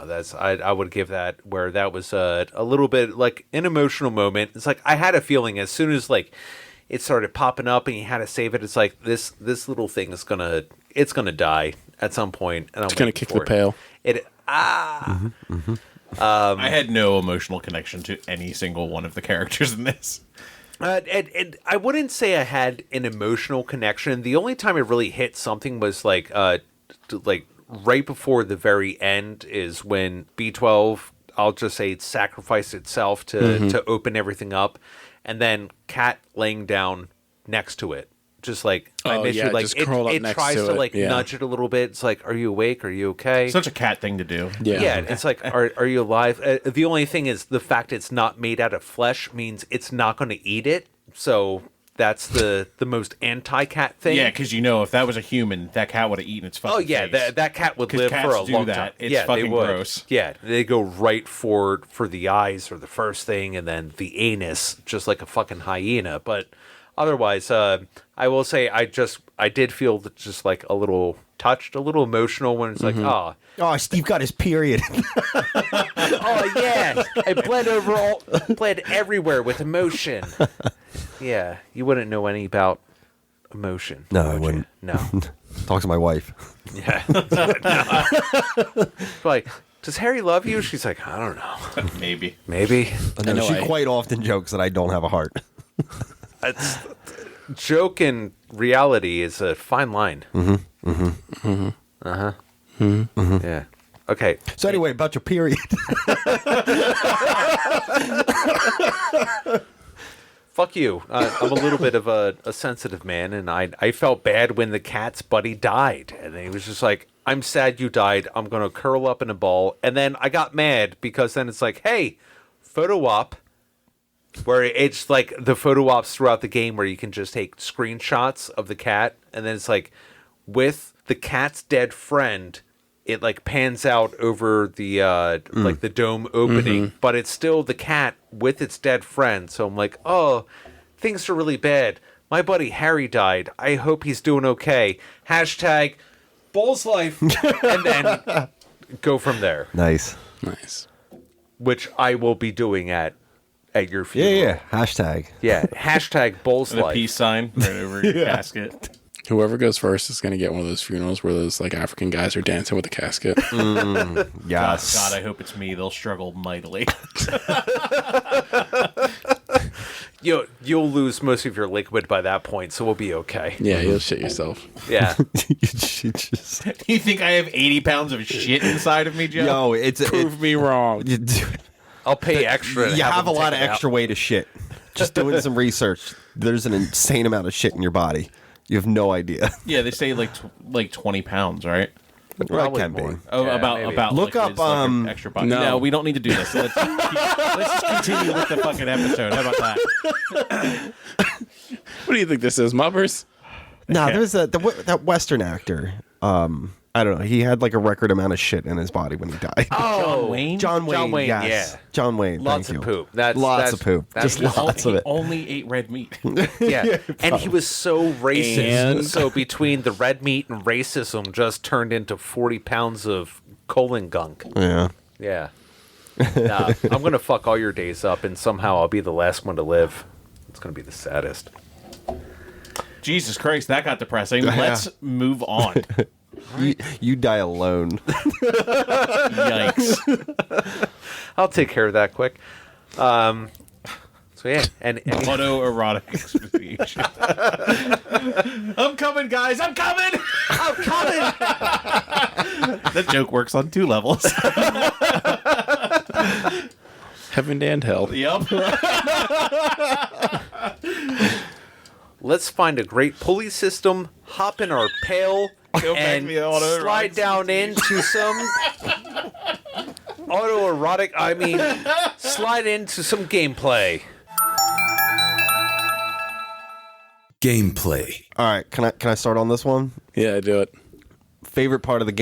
E: that's I would give that where that was a little bit like an emotional moment. It's like I had a feeling as soon as like it started popping up and you had to save it. It's like this little thing is gonna die at some point, and I'm
D: It's gonna
E: waiting
D: kick
E: for
D: the pail.
E: It
C: I had no emotional connection to any single one of the characters in this.
E: and I wouldn't say I had an emotional connection. The only time it really hit something was like right before the very end is when B12, I'll just say, it sacrificed itself to open everything up, and then Cat laying down next to it. Just like I
D: Oh,
E: miss
D: yeah,
E: you, like
D: just curled up
E: it
D: next
E: tries
D: to
E: to
D: it,
E: like
D: yeah.
E: nudge it a little bit. It's like, are you awake? Are you okay?
C: Such a cat thing to do.
E: Yeah, it's like, are you alive? The only thing is the fact it's not made out of flesh means it's not going to eat it. So that's the most anti-cat thing.
C: Yeah, because if that was a human, that cat would have eaten its fucking
E: Oh yeah,
C: face.
E: that cat would
C: 'Cause
E: live
C: cats
E: for a
C: do
E: long
C: that.
E: time.
C: It's
E: yeah,
C: fucking
E: they would.
C: gross.
E: Yeah, they go right for the eyes or the first thing, and then the anus, just like a fucking hyena. But otherwise, I will say I did feel just like a little touched, a little emotional when it's like, oh
B: Steve got his period.
E: oh yeah, I bled everywhere with emotion. Yeah, you wouldn't know any about emotion.
B: No, I
E: would you?
B: wouldn't.
E: No.
B: Talk to my wife.
E: Yeah. Like, does Harry love you? She's like, I don't know.
C: Maybe.
E: Maybe.
B: No,
D: know
B: she
D: I-
B: quite often jokes that I don't have a heart.
E: It's, joke and reality is a fine line. Yeah. Okay.
B: So anyway, about your period.
E: Fuck you. I'm a little bit of a sensitive man, and I felt bad when the cat's buddy died. And he was just like, I'm sad you died. I'm going to curl up in a ball. And then I got mad because then it's like, hey, photo op. Where it's like the photo ops throughout the game where you can just take screenshots of the cat. And then it's like, with the cat's dead friend, it like pans out over the like the dome opening, but it's still the cat with its dead friend. So I'm like, oh, things are really bad. My buddy Harry died. I hope he's doing okay. Hashtag Bull's life, and then go from there,
B: Nice.
D: Nice.
E: which I will be doing at your funeral.
B: Yeah. Hashtag.
E: Yeah. Hashtag Bull's
C: The
E: life.
C: peace sign right over your casket.
D: Whoever goes first is going to get one of those funerals where those like African guys are dancing with the casket.
B: Yes.
C: God, I hope it's me. They'll struggle mightily.
E: You'll lose most of your liquid by that point, so we'll be okay.
D: Yeah, you'll shit yourself.
E: Yeah.
B: She just-
C: You think I have 80 pounds of shit inside of me, Joe?
B: Yo, it's
D: Prove me wrong.
E: I'll pay extra. to
B: You have a
E: them
B: lot
E: take
B: of
E: it
B: extra weight of shit. Just doing some research. There's an insane amount of shit in your body. You have no idea.
C: Yeah, they say like 20 pounds, right?
B: Well, it
E: Probably
B: can
E: more.
B: be.
C: Oh,
E: Yeah,
C: about
E: maybe.
B: Look
C: liquids,
B: up,
C: like extra body.
D: no.
C: No, we don't need to do this. Let's just continue with the fucking episode. How about that?
D: What do you think this is, Mubbers?
B: No, there's that Western actor. I don't know. He had like a record amount of shit in his body when he died.
C: John Wayne?
B: John Wayne.
E: John Wayne,
B: Yes.
E: yeah.
B: John Wayne.
E: Lots
B: thank
E: of
B: you.
E: poop. That's
B: Lots of poop.
E: that's
B: Just lots of
C: He
B: it.
C: only ate red meat.
E: Yeah. And he was so racist.
D: And-
E: So between the red meat and racism just turned into 40 pounds of colon gunk.
B: Yeah.
E: Yeah. Nah, I'm going to fuck all your days up, and somehow I'll be the last one to live. It's going to be the saddest.
C: Jesus Christ, that got depressing. Let's move on.
B: You die alone.
C: Yikes.
E: I'll take care of that quick. So yeah, and
C: Autoerotic asphyxiation. I'm coming, guys. I'm coming.
E: I'm coming.
C: That joke works on 2 levels.
D: Heaven and hell.
C: Yep.
E: Let's find a great pulley system, hop in our pail,
C: Go back
E: and
C: to the autoerotic
E: slide down into some autoerotic. I mean, slide into some gameplay.
A: Gameplay.
B: All right. Can I start on this one?
D: Yeah, do it.
B: Favorite part of the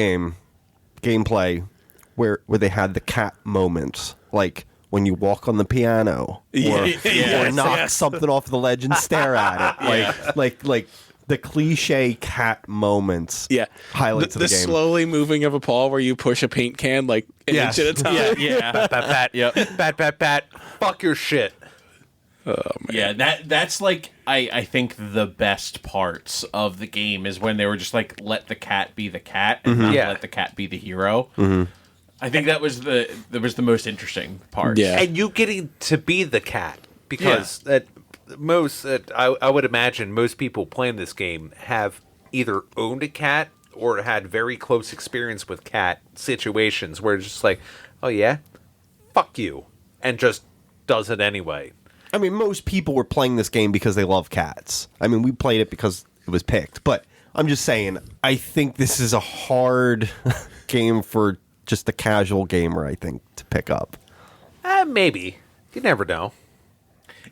B: gameplay, where they had the cat moments, like when you walk on the piano or knock something off the ledge and stare at it, like the cliche cat moments.
D: Yeah.
B: highlights
D: the
B: of the game.
D: slowly moving of a paw where you push a paint can like an
B: Yes.
D: inch at a time.
C: Yeah.
E: Bat, bat,
C: Yep.
E: bat, bat, bat. Fuck your shit.
C: Yeah, that's like I think the best parts of the game is when they were just like let the cat be the cat and not
E: Yeah.
C: let the cat be the hero. I think that was the most interesting part.
D: Yeah.
E: And you getting to be the cat because I would imagine most people playing this game have either owned a cat or had very close experience with cat situations where it's just like, oh yeah, fuck you, and just does it anyway.
B: I mean, most people were playing this game because they love cats. I mean, we played it because it was picked. But I'm just saying, I think this is a hard game for just a casual gamer, I think, to pick up.
E: Maybe. You never know.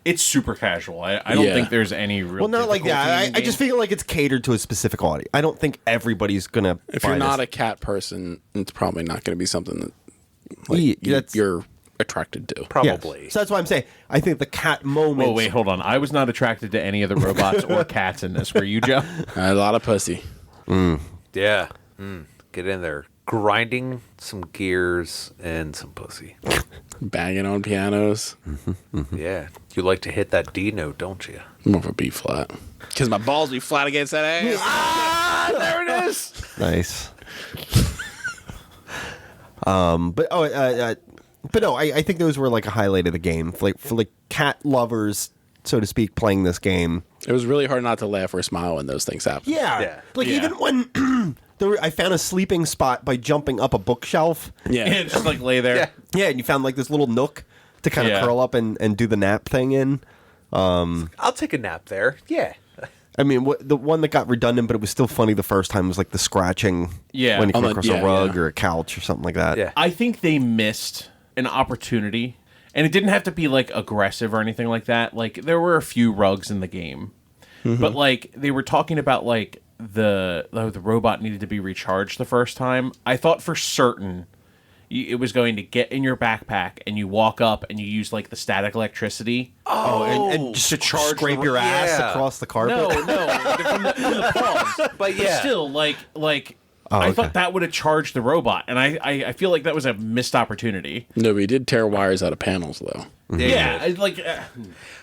C: It's super casual. I don't
D: Yeah.
C: think there's any real.
B: Well, not like
C: difficulty in
B: that.
C: the
B: I just
C: game.
B: feel like it's catered to a specific audience. I don't think everybody's gonna.
D: If you're not a cat person, it's probably not going to be something that you're attracted to.
E: Probably.
B: So that's why I'm saying I think the cat moment.
C: Oh wait, hold on. I was not attracted to any of the robots or cats in this. Were you, Joe?
D: A lot of pussy.
E: Yeah. Get in there. Grinding some gears and some pussy.
D: Banging on pianos.
E: Yeah. You like to hit that D note, don't you?
D: More of a B flat. Because my balls be flat against that ass.
E: Ah, there it is.
B: Nice. But no, I think those were like a highlight of the game. For like cat lovers, so to speak, playing this game.
D: It was really hard not to laugh or smile when those things happen.
E: Yeah.
B: Like
C: Yeah.
B: even when I found a sleeping spot by jumping up a bookshelf.
D: Yeah.
C: And just like lay there.
E: Yeah.
B: Yeah, and you found like this little nook to kind of
C: Yeah.
B: curl up and do the nap thing in.
E: I'll take a nap there. Yeah.
B: I mean, the one that got redundant, but it was still funny the first time was like the scratching.
C: Yeah.
B: When you come
D: On the-
B: across
D: yeah,
B: a rug
D: yeah.
B: or a couch or something like that.
E: Yeah.
C: I think they missed an opportunity, and it didn't have to be like aggressive or anything like that. Like there were a few rugs in the game, but like they were talking about like the robot needed to be recharged the first time. I thought for certain it was going to get in your backpack and you walk up and you use like the static electricity.
B: And just to scrape your ass
E: Yeah.
B: across the carpet.
C: No, from the paws.
E: But yeah.
C: Still, like
B: Oh,
C: I
B: okay.
C: thought that would have charged the robot, and I feel like that was a missed opportunity.
D: No, we did tear wires out of panels, though.
C: Yeah,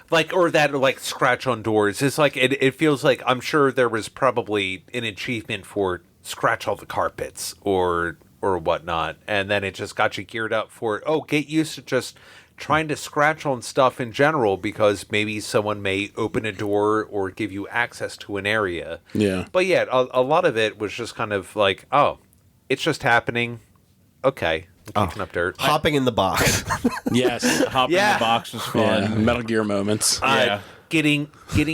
E: Like, or that, like, scratch on doors. It's like, it feels like, I'm sure there was probably an achievement for scratch all the carpets or whatnot. And then it just got you geared up for, get used to just trying to scratch on stuff in general because maybe someone may open a door or give you access to an area.
D: Yeah.
E: But yeah, a lot of it was just kind of like, it's just happening. Okay. I'm kicking up dirt.
B: Hopping in the box.
D: Yes.
C: hopping in
E: Yeah.
C: the box was
D: Yeah.
C: fun.
D: Metal Gear moments.
C: Yeah.
E: Getting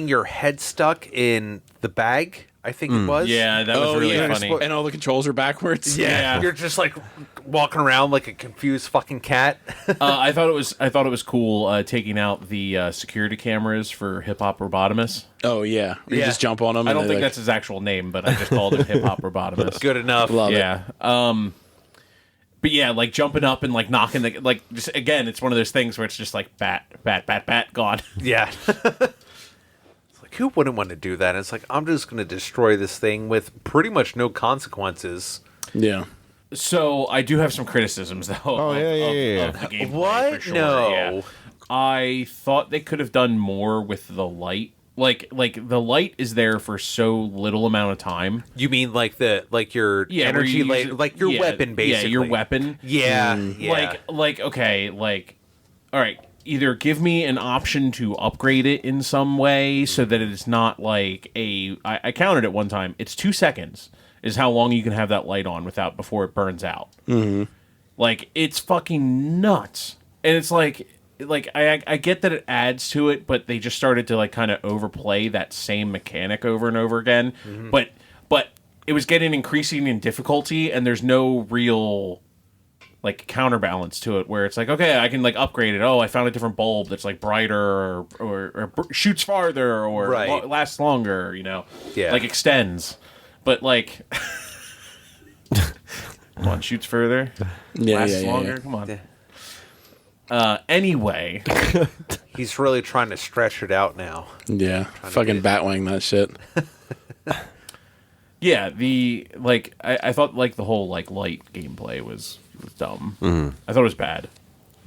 E: your head stuck in the bag, I think it was.
C: Yeah, that was really funny.
D: And all the controls are backwards.
C: Yeah.
E: You're just like walking around like a confused fucking cat.
C: I thought it was cool taking out the security cameras for Hip Hop Robotimus.
D: Oh, yeah. You
E: Yeah.
D: just jump on them.
C: I
D: and
C: don't
D: they,
C: think
D: like,
C: that's his actual name, but I just called him Hip Hop Robotimus.
E: Good enough.
D: Love it.
C: Yeah. But yeah, like jumping up and like knocking the like just again, it's one of those things where it's just like bat, gone.
E: Yeah. It's like, who wouldn't want to do that? It's like, I'm just going to destroy this thing with pretty much no consequences.
D: Yeah.
C: So I do have some criticisms though.
B: Oh,
C: of the gameplay,
E: What?
C: For sure.
E: No.
C: Yeah. I thought they could have done more with the light. Like the light is there for so little amount of time.
E: You mean like your
C: Yeah, where
E: energy
C: you use
E: light,
C: it-
E: like your
C: yeah,
E: weapon, basically.
C: Yeah, your weapon.
E: Yeah. Yeah.
C: All right, either give me an option to upgrade it in some way so that it's not like I counted it one time. It's 2 seconds is how long you can have that light on before it burns out. Mm-hmm. Like, it's fucking nuts. And it's like I get that it adds to it, but they just started to like kind of overplay that same mechanic over and over again.
E: Mm-hmm.
C: But it was getting increasing in difficulty, and there's no real like counterbalance to it where it's like, okay, I can like upgrade it. Oh, I found a different bulb that's like brighter or shoots farther or
E: Right.
C: lasts longer,
E: Yeah.
C: like extends. But like, come on, shoots further,
D: Yeah.
C: lasts
D: Yeah.
C: longer. Come on. Anyway,
E: He's really trying to stretch it out now.
D: Yeah. Fucking Batwing that shit.
C: yeah, I thought like the whole like light gameplay was dumb. I thought it was bad.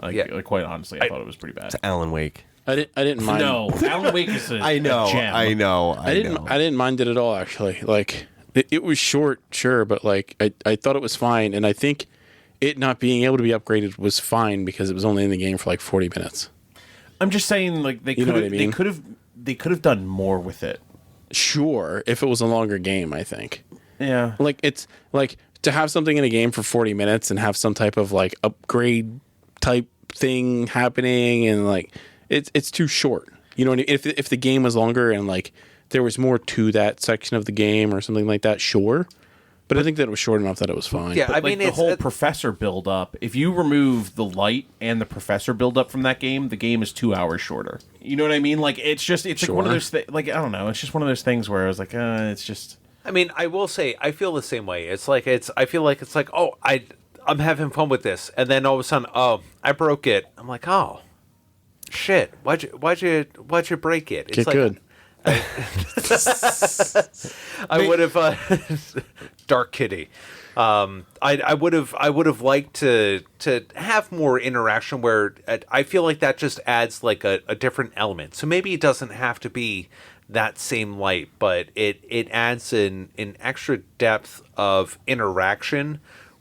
C: Like quite honestly, I thought it was pretty bad.
B: Alan Wake.
D: I didn't mind.
C: No, Alan Wake is a
B: I know.
C: a gem.
B: I know.
D: I didn't mind it at all, actually. Like, it was short, sure, but like I thought it was fine, and I think it not being able to be upgraded was fine because it was only in the game for like 40 minutes.
C: I'm just saying, like they
D: You know
C: could
D: what I mean?
C: they could have done more with it.
D: Sure, if it was a longer game, I think.
C: Yeah,
D: Like, it's like to have something in a game for 40 minutes and have some type of like upgrade type thing happening, and like it's too short. You know what I mean? If the game was longer and like there was more to that section of the game or something like that, sure. But I think that it was short enough that it was fine.
E: Yeah,
C: But
E: I mean,
C: the
E: it's
C: whole professor build up. If you remove the light and the professor build up from that game, the game is 2 hours shorter. You know what I mean? Like it's like one of those like I don't know. It's just one of those things where I was like, it's just.
E: I mean, I will say I feel the same way. It's like I feel like it's like, oh, I'm having fun with this, and then all of a sudden, oh, I broke it. I'm like, oh, shit! Why'd you break it? It's
D: Get
E: like,
D: good.
E: I would have Dark Kitty. I would have liked to have more interaction where I feel like that just adds like a different element. So maybe it doesn't have to be that same light, but it adds an extra depth of interaction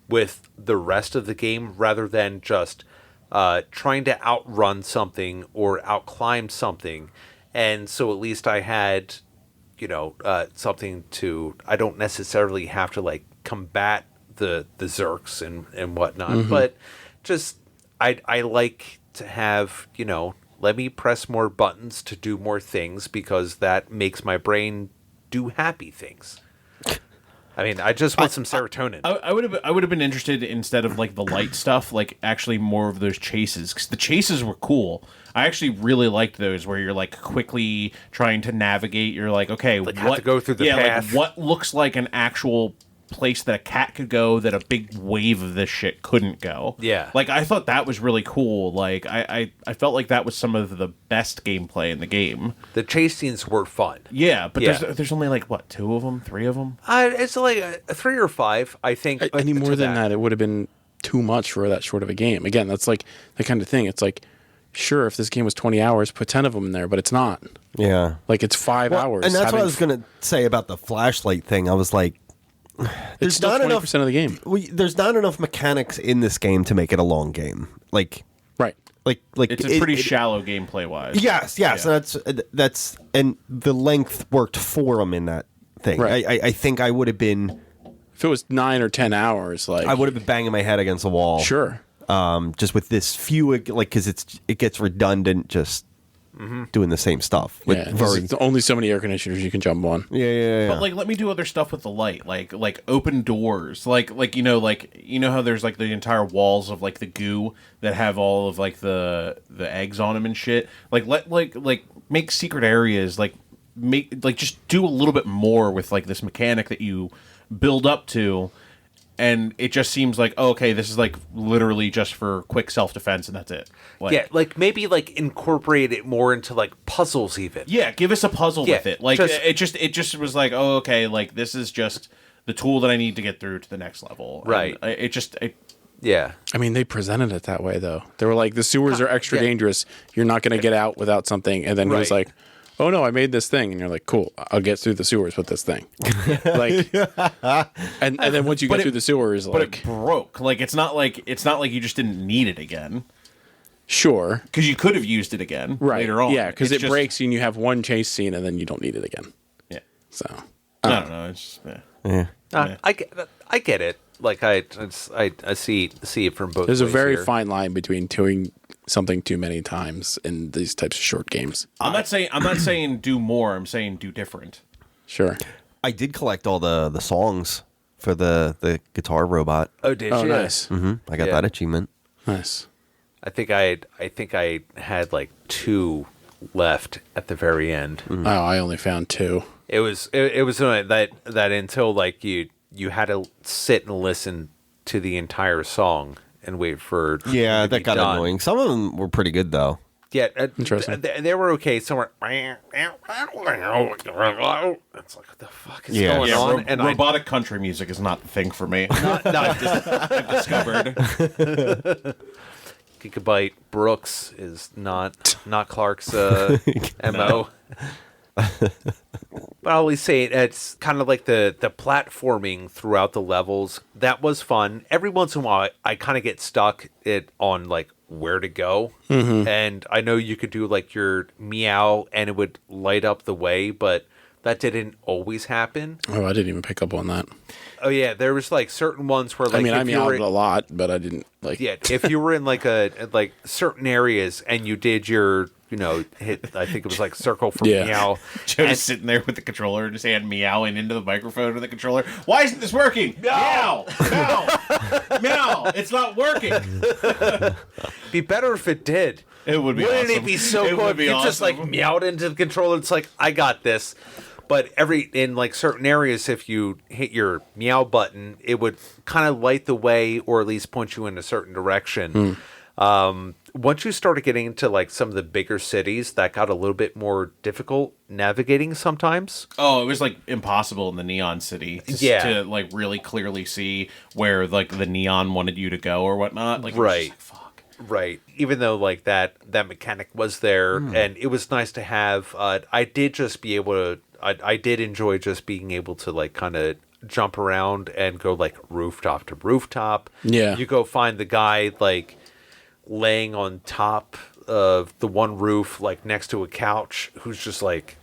E: with the rest of the game rather than just trying to outrun something or outclimb something. And so at least I had, something to. I don't necessarily have to like combat the Zerks and whatnot, but just I like to have let me press more buttons to do more things because that makes my brain do happy things. I mean, I just want some serotonin.
C: I would have been interested instead of like the light stuff, like actually more of those chases, because the chases were cool. I actually really liked those where you're like quickly trying to navigate. You're like, okay,
E: Like, have to go through the path.
C: like what looks like an actual place that a cat could go that a big wave of this shit couldn't go.
E: Yeah.
C: Like I thought that was really cool. Like I felt like that was some of the best gameplay in the game.
E: The chase scenes were fun.
C: Yeah, but
E: Yeah.
C: there's only like what, 2 of them, 3 of them?
E: It's like 3 or 5, I think.
D: Any more
E: to
D: than that, it would have been too much for that short of a game. Again, that's like the kind of thing. It's like, sure, if this game was 20 hours, put 10 of them in there, but it's not.
B: Yeah.
D: Like, it's 5 hours.
B: And that's what I was going to say about the flashlight thing. I was like,
D: It's still 20% of the game.
B: There's not enough mechanics in this game to make it a long game. Like,
D: Right.
C: It's a pretty shallow gameplay wise.
B: Yes.
C: Yeah.
B: And that's and the length worked for them in that thing.
D: Right.
B: I think I would have been.
D: If it was 9 or 10 hours, like
B: I would have been banging my head against the wall.
D: Sure.
B: Just with this few, like, because it gets redundant just doing the same stuff. With
D: Yeah. There's only so many air conditioners you can jump on.
B: yeah.
C: But like, let me do other stuff with the light, like open doors, like how there's like the entire walls of like the goo that have all of like the eggs on them and shit. Like make secret areas, just do a little bit more with like this mechanic that you build up to. And it just seems like, oh, okay, this is like literally just for quick self-defense and that's it.
E: Yeah, like maybe like incorporate it more into like puzzles even.
C: Yeah, give us a puzzle
E: Yeah,
C: with it. Like it just was like, oh, okay, like this is just the tool that I need to get through to the next level.
E: Right.
C: And
E: Yeah.
D: I mean, they presented it that way, though. They were like, the sewers are extra dangerous. You're not going to get out without something. And then he was
E: Right.
D: like, oh, no, I made this thing. And you're like, cool, I'll get through the sewers with this thing. Like, and then once you get through the sewers,
C: but
D: like,
C: it broke. Like it's not like you just didn't need it again.
D: sure.
C: Because you could have used it again
D: Right.
C: later on.
D: Yeah, because
C: It's
D: it
C: just-
D: breaks and you have one chase scene and then you don't need it again.
C: Yeah.
D: So,
C: I don't know. It's just, yeah.
B: Yeah.
E: I get it. Like I see it from both.
D: there's a
E: ways
D: very
E: here.
D: fine line between doing something too many times in these types of short games.
C: I'm not saying do more. I'm saying do different.
D: Sure.
B: I did collect all the songs for the guitar robot.
E: Oh, did
D: Oh,
E: you?
D: nice.
B: I got
E: Yeah.
B: that achievement.
D: Nice.
E: I think I had like 2 left at the very end.
D: Oh, I only found 2.
E: It was that until like you had to sit and listen to the entire song and wait for it
B: Yeah,
E: to
B: that
E: be
B: got
E: done.
B: annoying. Some of them were pretty good though.
E: Yeah,
D: Interesting.
E: They were okay. Some were. It's like what the fuck is
B: Yeah.
E: going
C: Yeah,
E: on? And
C: robotic country music is not the thing for me. I've discovered.
E: Gigabyte Brooks is not Clark's MO. But I always say it's kind of like the platforming throughout the levels. That was fun. Every once in a while, I kind of get stuck on like where to go. And I know you could do like your meow and it would light up the way, but that didn't always happen.
D: Oh, I didn't even pick up on that.
E: Oh yeah, there was like certain ones where like
D: I mean, I
E: if you were
D: meowed a lot, but I didn't like.
E: yeah, if you were in like certain areas and you did your hit. I think it was like circle for
D: Yeah.
E: meow.
C: Joe is sitting there with the controller in his hand, meowing into the microphone of the controller. Why isn't this working? Meow! Meow! Meow! It's not working.
E: Be better if it did.
C: It would be
E: Wouldn't
C: awesome.
E: it be so
C: It
E: cool
C: would
E: if
C: be
E: you just like
C: awesome.
E: meowed into the controller? It's like, I got this. But in like certain areas, if you hit your meow button, it would kind of light the way or at least point you in a certain direction. Once you started getting into like some of the bigger cities, that got a little bit more difficult navigating sometimes.
C: Oh, it was like impossible in the Neon City to like really clearly see where like the neon wanted you to go or whatnot. Like, it was just like, fuck.
E: Right. Even though like that mechanic was there and it was nice to have, I did just be able to, I did enjoy just being able to like kind of jump around and go like rooftop to rooftop.
D: Yeah.
E: You go find the guy like laying on top of the one roof, like next to a couch, who's just like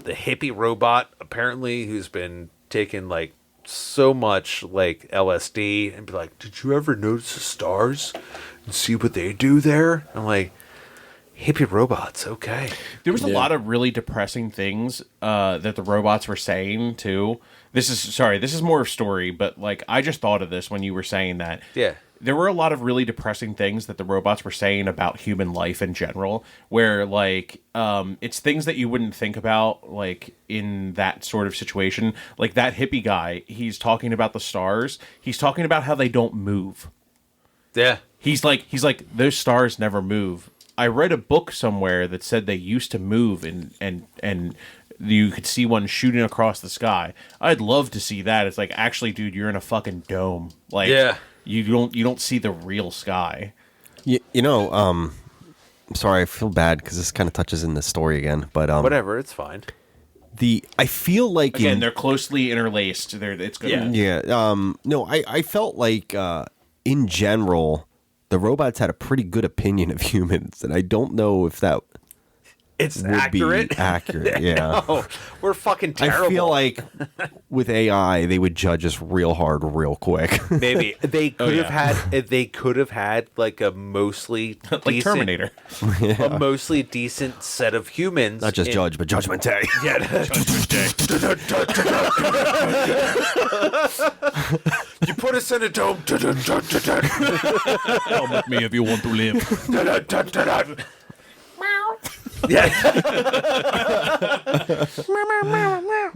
E: the hippie robot, apparently, who's been taking like so much like LSD, and be like, did you ever notice the stars and see what they do there? I'm like, hippie robots, okay.
C: There was a lot of really depressing things that the robots were saying too. This is more story, but like I just thought of this when you were saying that.
E: Yeah.
C: There were a lot of really depressing things that the robots were saying about human life in general, where like it's things that you wouldn't think about like in that sort of situation. Like that hippie guy, he's talking about the stars. He's talking about how they don't move.
E: Yeah.
C: He's like those stars never move. I read a book somewhere that said they used to move and you could see one shooting across the sky. I'd love to see that. It's like, actually, dude, you're in a fucking dome. Like,
E: Yeah.
C: you don't see the real sky.
B: I'm sorry, I feel bad because this kind of touches in the story again, but
E: Whatever, it's fine.
B: I feel like
C: Again, they're closely interlaced. It's good.
B: no, I felt like in general the robots had a pretty good opinion of humans, and I don't know if that
E: It's
B: would
E: accurate.
B: be accurate. Yeah.
E: Oh, we're fucking terrible.
B: I feel like with AI, they would judge us real hard, real quick.
E: Maybe they could
C: yeah.
E: have had. They could have had like a mostly
C: Like
E: decent,
C: Terminator.
E: a mostly decent set of humans.
B: Not just
E: in-
B: judge, but Judgment Day.
E: Yeah. You put us in a dome.
C: Come with me if you want to live.
E: Yeah.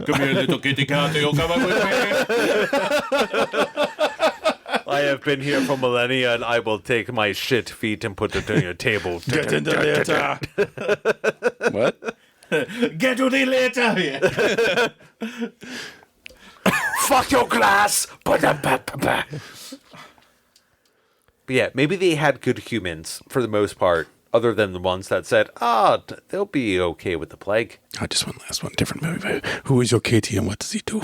C: Come here, little kitty cat. You come with me.
E: I have been here for millennia, and I will take my shit feet and put it on your table.
D: Get into the What?
C: Get to the later.
E: Fuck your glass. But yeah, maybe they had good humans for the most part, other than the ones that said, they'll be okay with the plague.
D: Oh, just one last one. Different movie. Who is your Katie and what does he do?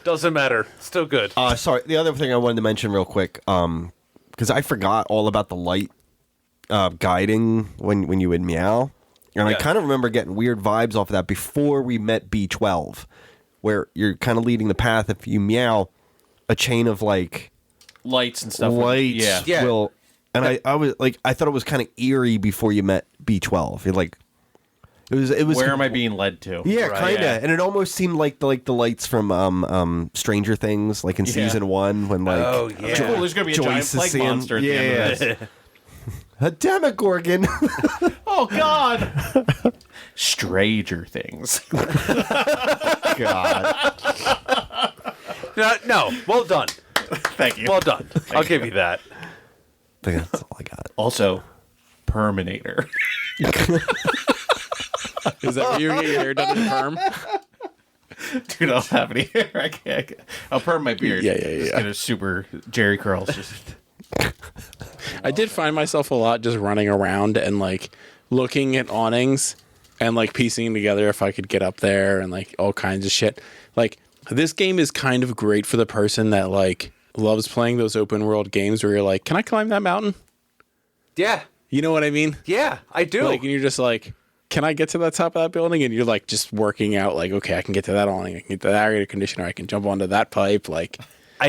E: Doesn't matter. Still good.
B: Sorry, the other thing I wanted to mention real quick, because I forgot all about the light guiding when you would meow. And I
E: Yeah.
B: kind of remember getting weird vibes off of that before we met B12, where you're kind of leading the path. If you meow, a chain of like
C: Lights and stuff.
B: lights
E: Yeah.
B: will. And I was like, I thought it was kind of eerie before you met B12. You're like, it was.
C: Where am I being led to?
B: Yeah,
E: Right.
B: kind of,
C: Yeah.
B: and it almost seemed like the lights from Stranger Things, like in season 1 when like
E: Oh, yeah.
C: Cool, there's gonna be a giant
B: Joyce is
C: plague
B: seeing-
C: monster at the end of this.
B: a Demogorgon.
C: Oh God! Stranger Things.
B: God,
E: No, well done.
C: Thank you.
E: Well done. I'll give you that.
B: I think that's all I got.
C: Also, Perminator.
D: Is that where you get your hair done in perm?
C: Dude, I don't have any hair. I can't. I'll perm my beard.
D: Yeah.
C: Just get a super Jerry curls. Just
D: I did find myself a lot just running around and like looking at awnings and like piecing together if I could get up there and like all kinds of shit. Like this game is kind of great for the person that like loves playing those open world games where you're like, can I climb that mountain?
E: Yeah.
D: You know what I mean?
E: Yeah, I do.
D: Like, and you're just like, can I get to the top of that building? And you're like just working out like, okay, I can get to that awning, I can get to that air conditioner, I can jump onto that pipe. Like,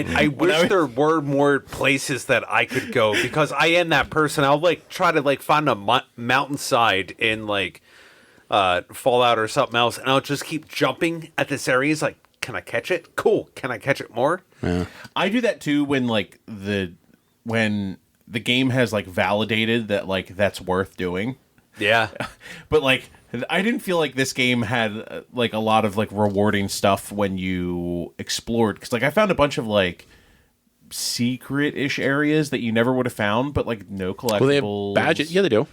E: I wish there were more places that I could go, because I am that person. I'll like try to like find a mountainside in like Fallout or something else, and I'll just keep jumping at this area. It's like, can I catch it? Cool. Can I catch it more?
D: Yeah.
C: I do that too when when the game has like validated that like that's worth doing.
E: Yeah.
C: But like I didn't feel like this game had like a lot of like rewarding stuff when you explored, because like I found a bunch of like secret-ish areas that you never would have found, but like no collectibles.
D: Well, they have badges. Yeah, they do.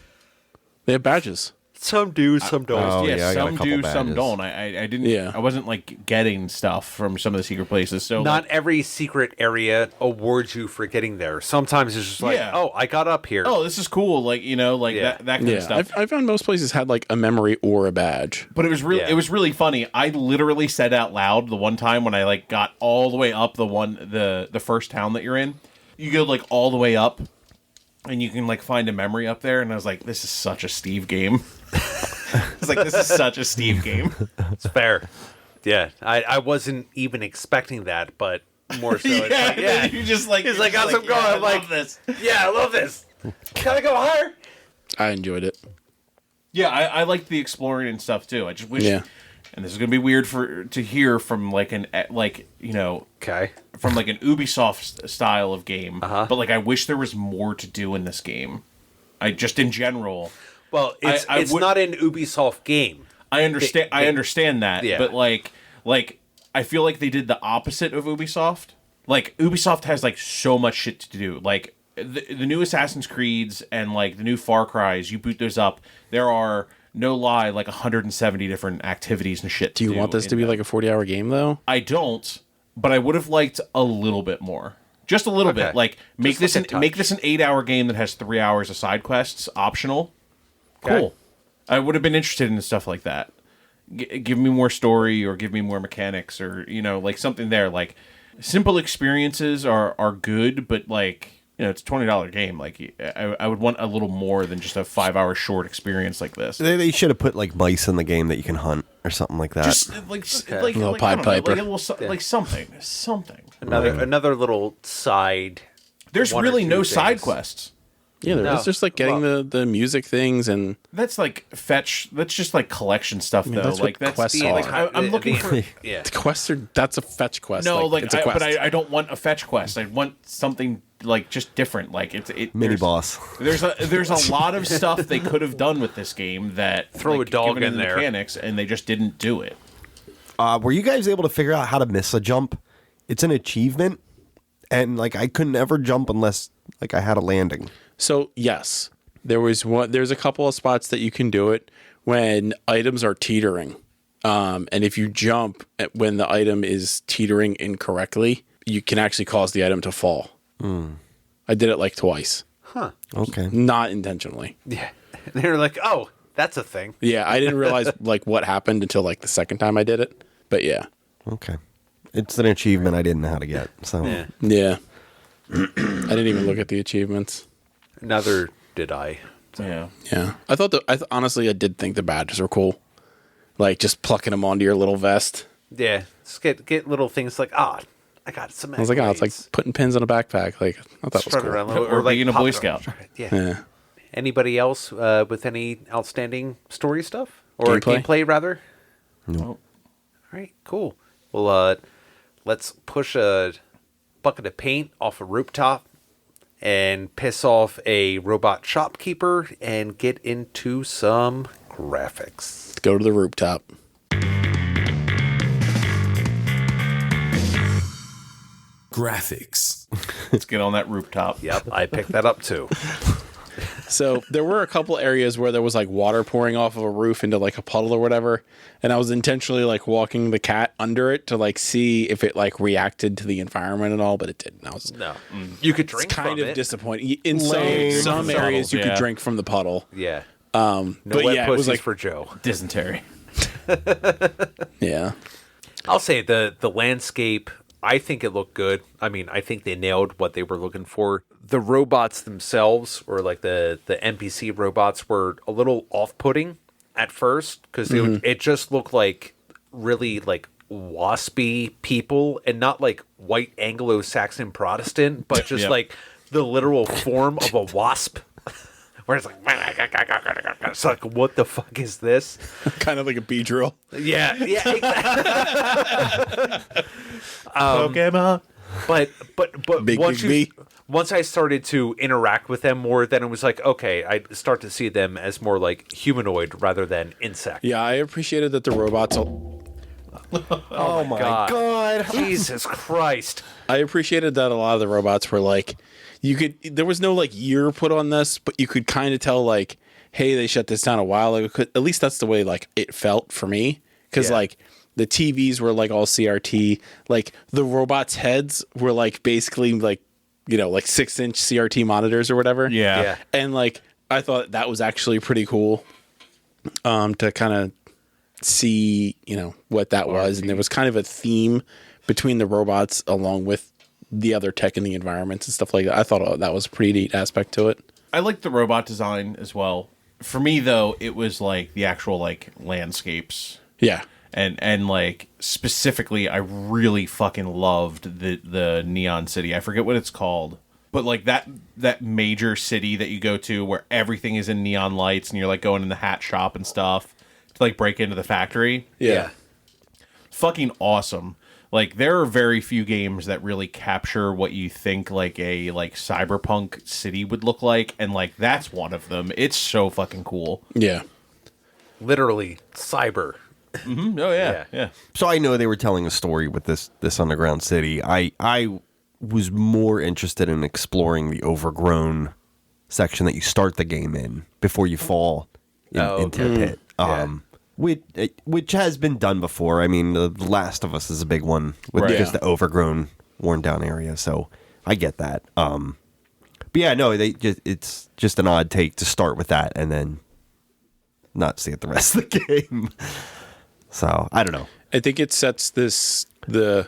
D: They have badges.
E: Some do, some don't.
B: Oh,
C: yeah,
B: yeah, I got a
C: some
B: couple
C: do, some
B: badges.
C: don't. I didn't.
D: Yeah.
C: I wasn't like getting stuff from some of the secret places. So
E: Not
C: like,
E: every secret area awards you for getting there. Sometimes it's just like,
C: Yeah.
E: oh, I got up here.
C: oh, this is cool. Like like
E: Yeah.
C: that kind of
D: Yeah,
C: stuff.
D: I found most places had like a memory or a badge.
C: But it was really funny. I literally said out loud the one time when I like got all the way up the first town that you're in. You go like all the way up, and you can like find a memory up there. And I was like, this is such a Steve game. I was like, this is such a Steve game.
E: It's fair. Yeah, I wasn't even expecting that, but more so. It's like, yeah.
C: You just like
E: He's like, how's it going?
C: I
E: I'm like,
C: love this.
E: yeah, I love this. Can I go higher?
D: I enjoyed it.
C: Yeah, I liked the exploring and stuff too. I just wish.
D: Yeah.
C: And this is gonna be weird to hear from like an
E: Okay.
C: from like an Ubisoft style of game.
E: Uh-huh.
C: But like I wish there was more to do in this game. I just in general.
E: Well, it's
C: I would-
E: not an Ubisoft game.
C: I understand. I understand that,
E: Yeah.
C: but like I feel like they did the opposite of Ubisoft. Like Ubisoft has like so much shit to do. Like the new Assassin's Creeds and like the new Far Cry's, you boot those up, there are no lie like 170 different activities and shit.
D: Do you want this to be like a 40-hour game though?
C: I don't, but I would have liked a little bit more. Just a little
E: Okay.
C: bit. Like make
E: Just like
C: this
E: a
C: make
E: touch.
C: this an 8-hour game that has 3 hours of side quests optional.
E: Okay.
C: Cool. I would have been interested in stuff like that. Give me more story, or give me more mechanics, or like something there. Like simple experiences are good, but like it's a $20 game. Like I would want a little more than just a 5-hour short experience like this.
B: They should have put like mice in the game that you can hunt or something like that.
C: Just like like,
D: Little
C: like, I don't
D: Pied
C: know,
D: Piper.
C: like a little like something.
E: Another little side.
C: There's
E: one or
C: really
E: two
C: no side
E: things.
C: quests.
D: Yeah,
E: No.
D: it's just like getting the music things and
C: That's like fetch. That's just like collection stuff, though.
D: that's
C: like
D: what
C: that's
D: quests
E: The-
D: are.
E: the-
C: I'm looking for.
E: Yeah.
D: the quests are. That's a fetch quest.
C: No, like,
D: it's a quest.
C: but I don't want a fetch quest. I want something like just different. Like
B: Mini
C: there's-
B: boss.
C: There's a lot of stuff they could have done with this game that
E: Throw
C: like,
E: a dog
C: given
E: in
C: the
E: there.
C: mechanics, and they just didn't do it.
B: Were you guys able to figure out how to miss a jump? It's an achievement, and like I couldn't ever jump unless like I had a landing.
D: So yes, there's a couple of spots that you can do it when items are teetering, and if you jump when the item is teetering incorrectly, you can actually cause the item to fall. I did it like twice,
B: Okay.
D: not intentionally.
E: Yeah. And they're like, oh, that's a thing.
D: Yeah, I didn't realize like what happened until like the second time I did it. But yeah,
B: Okay. It's an achievement I didn't know how to get. So
E: Yeah.
D: yeah. I didn't even look at the achievements.
E: Neither did I.
C: Yeah.
D: Yeah, I thought honestly, I did think the badges were cool, like just plucking them onto your little vest.
E: Yeah. Just get little things like, I got some.
D: I was like, oh, it's like putting pins on a backpack. Like, I thought that was
E: Strut
D: cool.
E: around
C: Or
E: like
C: being a
E: pop
C: Boy
E: around.
C: Scout.
E: Yeah.
D: Yeah.
E: Anybody else with any outstanding story stuff or
D: Gameplay?
E: gameplay rather?
C: No.
E: All right, cool. Well, let's push a bucket of paint off a rooftop and piss off a robot shopkeeper and get into some graphics.
D: Go to the rooftop.
A: Graphics.
C: Let's get on that rooftop.
E: Yep, I picked that up too.
D: So there were a couple areas where there was like water pouring off of a roof into like a puddle or whatever, and I was intentionally like walking the cat under it to like see if it like reacted to the environment and all, but it didn't. I was
E: No, you could drink
D: it's kind
E: from
D: of
E: it.
D: disappointing. In
B: Lame.
D: some
C: Puddles,
D: areas, you
C: yeah.
D: could drink from the puddle.
E: Yeah,
D: No,
E: no
D: but
E: wet
D: yeah, it
E: pussies
D: was like
E: for Joe.
C: Dysentery.
D: yeah.
E: I'll say the landscape, I think it looked good. I mean, I think they nailed what they were looking for. The robots themselves, or like the NPC robots, were a little off-putting at first because it just looked like really like waspy people, and not like white Anglo-Saxon Protestant, but just
C: Yep.
E: like the literal form of a wasp. Where it's like, it's like, what the fuck is this?
D: Kind of like a bee drill.
E: Yeah, exactly.
C: Pokemon.
E: But
D: Big bee.
E: once I started to interact with them more, then it was like, okay, I start to see them as more like humanoid rather than insect.
D: Yeah, I appreciated that the robots.
B: Oh my god.
E: Jesus Christ.
D: I appreciated that a lot of the robots were like, there was no like year put on this, but you could kind of tell like, hey, they shut this down a while ago. At least that's the way like it felt for me, because
E: Yeah.
D: like the TVs were like all CRT, like the robots' heads were like basically like, you know, like 6-inch CRT monitors or whatever.
C: Yeah.
D: And like I thought that was actually pretty cool, to kind of see, you know, what that was, and there was kind of a theme between the robots along with the other tech in the environments and stuff like that. I thought that was a pretty neat aspect to it.
C: I like the robot design as well. For me, though, it was like the actual like landscapes.
D: Yeah.
C: And like specifically, I really fucking loved the Neon City. I forget what it's called, but like that major city that you go to where everything is in neon lights and you're like going in the hat shop and stuff to like break into the factory.
D: Yeah.
C: Fucking awesome. Like there are very few games that really capture what you think like a like cyberpunk city would look like, and like that's one of them. It's so fucking cool.
D: Yeah.
E: Literally, cyber.
C: Mm-hmm. Oh yeah.
B: So I know they were telling a story with this underground city. I was more interested in exploring the overgrown section that you start the game in before you fall into the pit.
E: Yeah.
B: Which has been done before. I mean, The Last of Us is a big one with
C: Right.
B: just the overgrown, worn down area. So I get that. But yeah, no, it's just an odd take to start with that and then not see it the rest of the game. So I don't know.
D: I think it sets the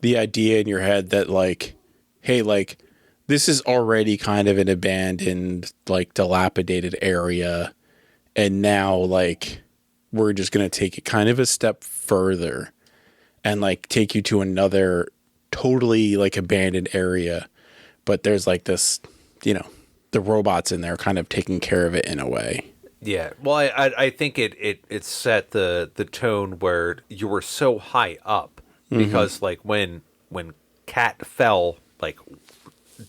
D: idea in your head that like, hey, like this is already kind of an abandoned, like dilapidated area, and now like we're just gonna take it kind of a step further and like take you to another totally like abandoned area, but there's like this, you know, the robots in there kind of taking care of it in a way.
E: Yeah, well, I think it set the tone where you were so high up because like when Cat fell like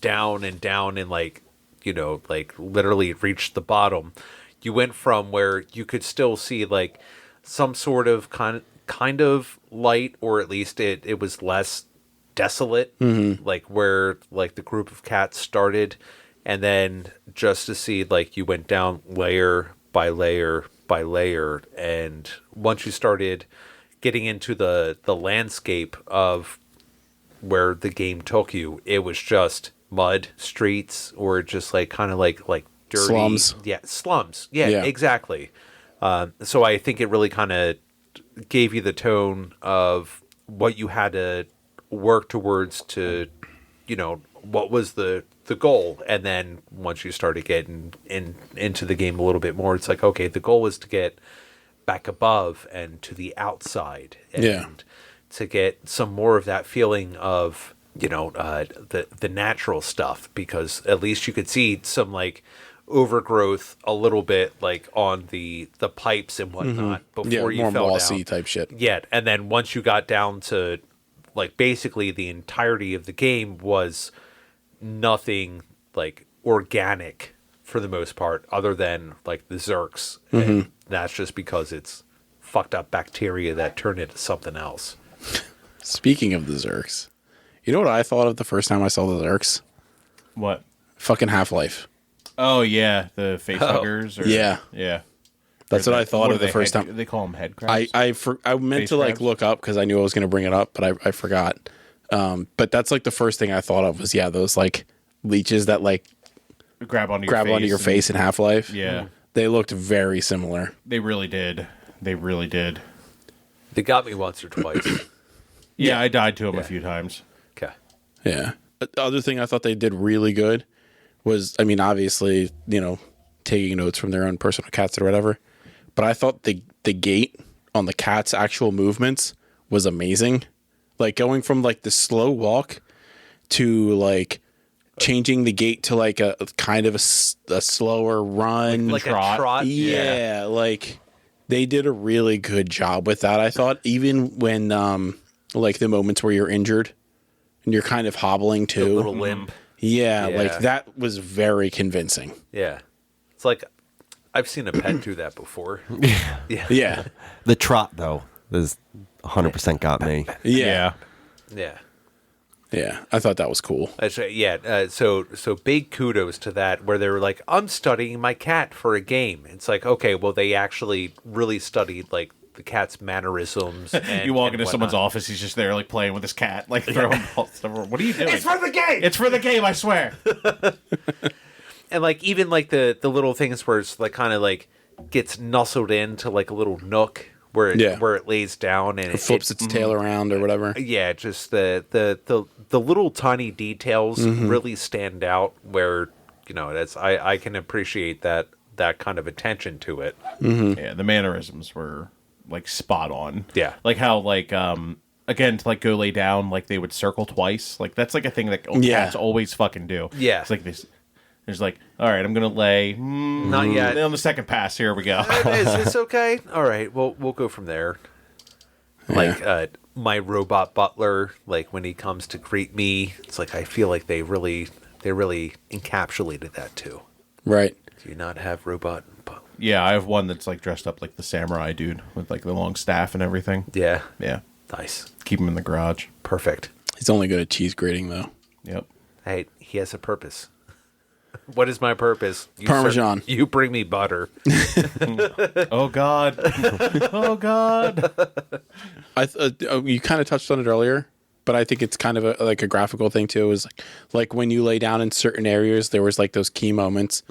E: down and like, you know, like literally reached the bottom, you went from where you could still see like some sort of kind of light, or at least it was less desolate, like where like the group of cats started, and then just to see like you went down layer by layer by layer, and once you started getting into the landscape of where the game took you, it was just mud streets or just like kind of like dirty
D: Slums.
E: Slums. Yeah.
D: Yeah.
E: Exactly. So I think it really kind of gave you the tone of what you had to work towards to, you know, what was the goal. And then once you started getting into the game a little bit more, it's like, okay, the goal is to get back above and to the outside, and to get some more of that feeling of, you know, the natural stuff, because at least you could see some like overgrowth a little bit like on the pipes and whatnot before you
D: more
E: fell
D: mossy
E: down.
D: type shit.
E: Yeah, and then once you got down to like basically the entirety of the game was nothing like organic for the most part, other than like the Zerks, and that's just because it's fucked up bacteria that turn into something else.
D: Speaking of the Zerks, you know what I thought of the first time I saw the Zerks?
C: What?
D: Fucking Half-Life.
C: Oh yeah, the face huggers. Or,
D: Yeah.
C: yeah.
D: That's
C: Or
D: what I thought
C: are
D: of the
C: they,
D: first
C: head-
D: time.
C: They call them head crabs.
D: I meant
C: Face
D: to like
C: crabs?
D: look up because I knew I was going to bring it up, but I forgot. But that's like the first thing I thought of was, yeah, those like leeches that like
C: grab onto
D: your face in Half-Life.
C: Yeah,
D: They looked very similar.
C: they really did. They really did.
E: They got me once or twice.
C: Yeah, I died to them a few times.
E: Okay.
D: Yeah. The other thing I thought they did really good was, I mean, obviously, you know, taking notes from their own personal cats or whatever, but I thought the gait on the cat's actual movements was amazing. Like going from like the slow walk to like changing the gait to like a kind of a slower run.
E: Like a
C: trot.
E: trot.
D: Yeah, like they did a really good job with that. I thought even when like the moments where you're injured and you're kind of hobbling
E: A
D: too.
E: little limp.
D: Yeah,
E: Yeah.
D: like that was very convincing.
E: Yeah. It's like I've seen a pet do that before. Yeah.
D: Yeah.
B: The trot though is 100% got me.
D: Yeah.
E: Yeah.
D: Yeah. I thought that was cool.
E: So big kudos to that, where they were like, I'm studying my cat for a game. It's like, okay, well, they actually really studied like the cat's mannerisms. And,
C: You walk
E: and
C: into someone's
E: whatnot.
C: office, he's just there like playing with his cat, like throwing balls over. What are you doing?
E: It's for the game.
C: It's for the game, I swear.
E: And like even like the little things where it's like kind of like gets nuzzled into like a little nook where it lays down and
D: It flips its tail around or whatever.
E: yeah, just the little tiny details really stand out where, you know, that's I can appreciate that kind of attention to it.
C: Yeah, the mannerisms were like spot on.
E: Yeah.
C: Like how like again to like go lay down, like they would circle twice. Like that's like a thing that
D: Yeah.
C: cats always fucking do.
E: Yeah.
C: It's like this. There's like, all right, I'm gonna lay.
E: Not yet.
C: Then on the second pass, here we go.
E: Is this okay? All right, we'll go from there. Like my robot butler, like when he comes to greet me, it's like I feel like they really encapsulated that too.
D: Right.
E: Do you not have robot?
C: Yeah, I have one that's like dressed up like the samurai dude with like the long staff and everything.
E: Yeah,
C: Yeah,
E: nice,
C: keep him in the garage.
E: perfect.
D: He's only good at cheese grating though.
C: Yep.
E: Hey, he has a purpose. What is my purpose?
D: Parmesan.
E: You bring me butter.
C: Oh God. Oh God.
D: You kind of touched on it earlier, but I think it's kind of like a graphical thing too. Is like when you lay down in certain areas, there was like those key moments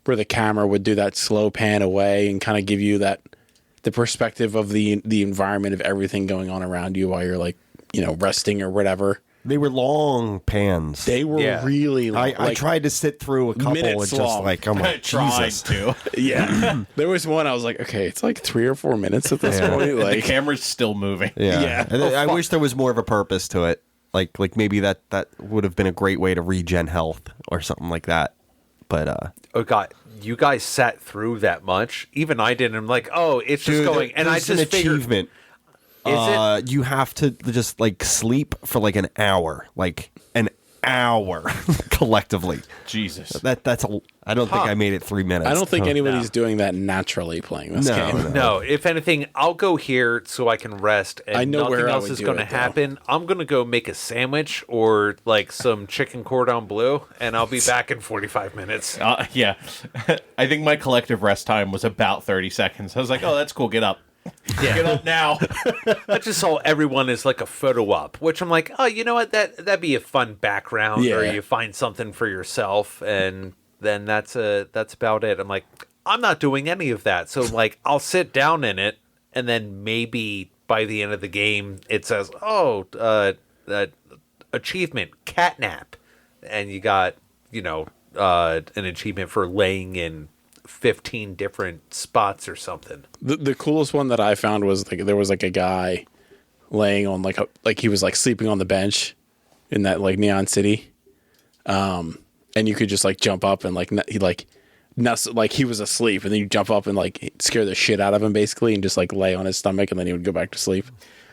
D: where the camera would do that slow pan away and kind of give you the perspective of the environment of everything going on around you while you're like, you know, resting or whatever.
B: They were long pans.
D: They were
E: Yeah.
D: really long.
B: I tried to sit through a couple and
D: minutes
B: just
D: long.
B: like, I'm
C: I
B: like,
C: tried
B: Jesus.
C: to.
D: Yeah. There was one I was like, okay, it's like 3 or 4 minutes at this point.
C: The
D: Like,
C: camera's still moving.
B: Yeah.
D: Yeah.
B: And I wish there was more of a purpose to it. Like maybe that would have been a great way to regen health or something like that. But
E: Oh God, you guys sat through that much? Even I didn't. I'm like, oh, it's just going, and I
B: there's
E: just
B: an
E: figured.
B: achievement.
E: Is it?
B: You have to just like sleep for like an hour, collectively.
C: Jesus.
B: That's a. I don't think I made it 3 minutes.
D: I don't think anybody's doing that naturally playing this
B: No,
D: game.
B: no.
E: No, if anything, I'll go here so I can rest, and
D: I know
E: nothing
D: where I
E: else
D: would
E: is
D: do
E: going to
D: it, though.
E: happen. I'm going to go make a sandwich or like some chicken cordon bleu, and I'll be back in 45 minutes.
C: Yeah. I think my collective rest time was about 30 seconds. I was like, oh, that's cool. Get up. Get up now.
E: I just saw everyone as like a photo op, which I'm like, oh, you know what? That'd be a fun background, or
D: Yeah.
E: you find something for yourself, and then that's about it. I'm like, I'm not doing any of that, so like I'll sit down in it, and then maybe by the end of the game it says, oh, achievement catnap, and you got an achievement for laying in 15 different spots or something.
D: The coolest one that I found was like there was like a guy laying on like he was like sleeping on the bench in that like neon city, and you could just like jump up and like he was asleep, and then you jump up and like scare the shit out of him basically, and just like lay on his stomach, and then he would go back to sleep.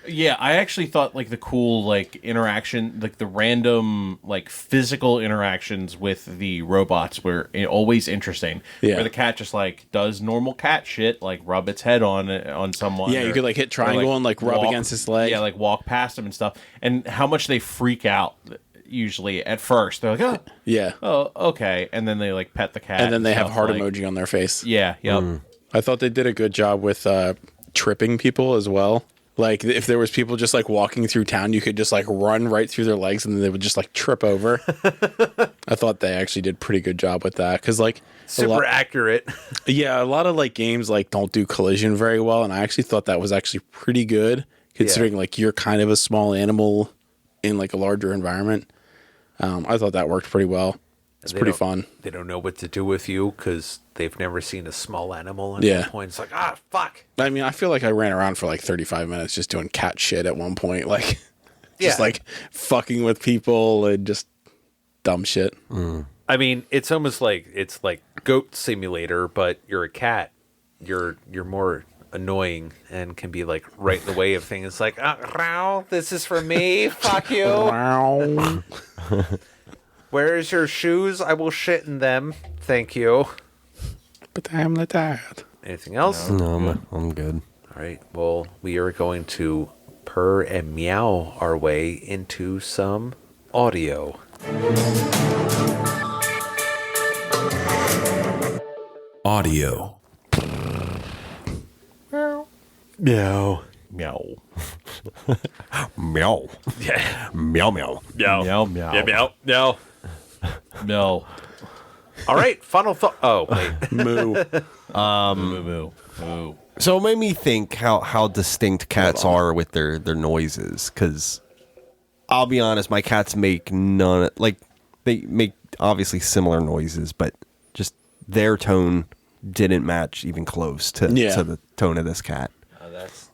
C: Yeah, I actually thought like the cool like interaction, like the random like physical interactions with the robots were always interesting.
D: Yeah.
C: Where the cat just like does normal cat shit, like rub its head on someone.
D: Yeah, you
C: or-
D: could like hit
C: or,
D: triangle and like rub
C: walk-
D: against his leg.
C: Yeah, like walk past him and stuff. And how much they freak out usually at first. They're like,
D: Yeah,
C: oh, okay, and then they like pet the cat,
D: and then they have
C: stuff,
D: heart
C: like-
D: emoji on their face.
C: Yeah, yep.
D: I thought they did a good job with tripping people as well. Like if there was people just like walking through town, you could just like run right through their legs, and then they would just like trip over. I thought they actually did a pretty good job with that because like
E: Super accurate.
D: yeah, a lot of like games like don't do collision very well, and I actually thought that was actually pretty good considering like you're kind of a small animal in like a larger environment. I thought that worked pretty well. It's
E: They
D: pretty
E: don't-
D: fun.
E: They don't know what to do with you because they've never seen a small animal. At
D: Yeah.
E: that point, it's like, fuck.
D: I mean, I feel like I ran around for like 35 minutes just doing cat shit at one point. Like, Just like fucking with people and just dumb shit.
E: I mean, it's almost like Goat Simulator, but you're a cat. You're more annoying and can be like right in the way of things. It's like, this is for me. Fuck you. Where's your shoes? I will shit in them. Thank you.
D: But I'm not tired.
E: Anything else?
B: No, I'm good.
E: All right. Well, we are going to purr and meow our way into some audio.
A: Audio.
B: Meow.
C: Meow.
B: Meow.
C: Yeah.
B: Meow meow.
C: Meow. Meow. Meow.
E: Yeah, meow, meow.
C: Meow.
E: All right. Final thought. Oh, wait.
D: Moo.
C: Moo. Moo. Moo.
B: So it made me think how distinct cats are with their noises, because I'll be honest, my cats make none, like, they make obviously similar noises, but just their tone didn't match even close to the tone of this cat,
E: That's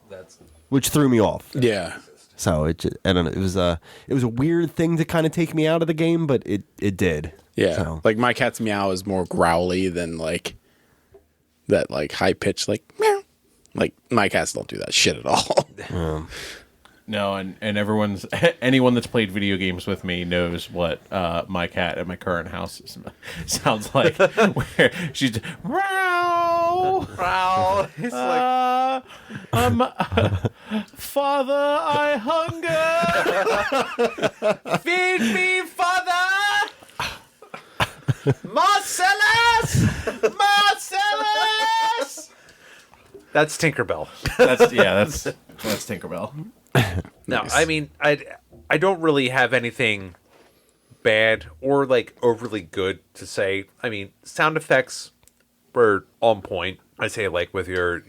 B: which threw me off.
D: Yeah.
B: So I don't know, it was a weird thing to kind of take me out of the game, but it did.
D: Yeah.
B: So.
D: Like my cat's meow is more growly than like that like high pitched like meow. Like my cats don't do that shit at all.
C: No, and anyone that's played video games with me knows what my cat at my current house sounds like. Where she's meow.
E: It's like,
C: Father, I hunger.
E: feed me, father. Marcellus. That's Tinkerbell.
C: That's Tinkerbell.
E: No, I mean, I don't really have anything bad or like overly good to say. I mean, sound effects were on point. I say like with your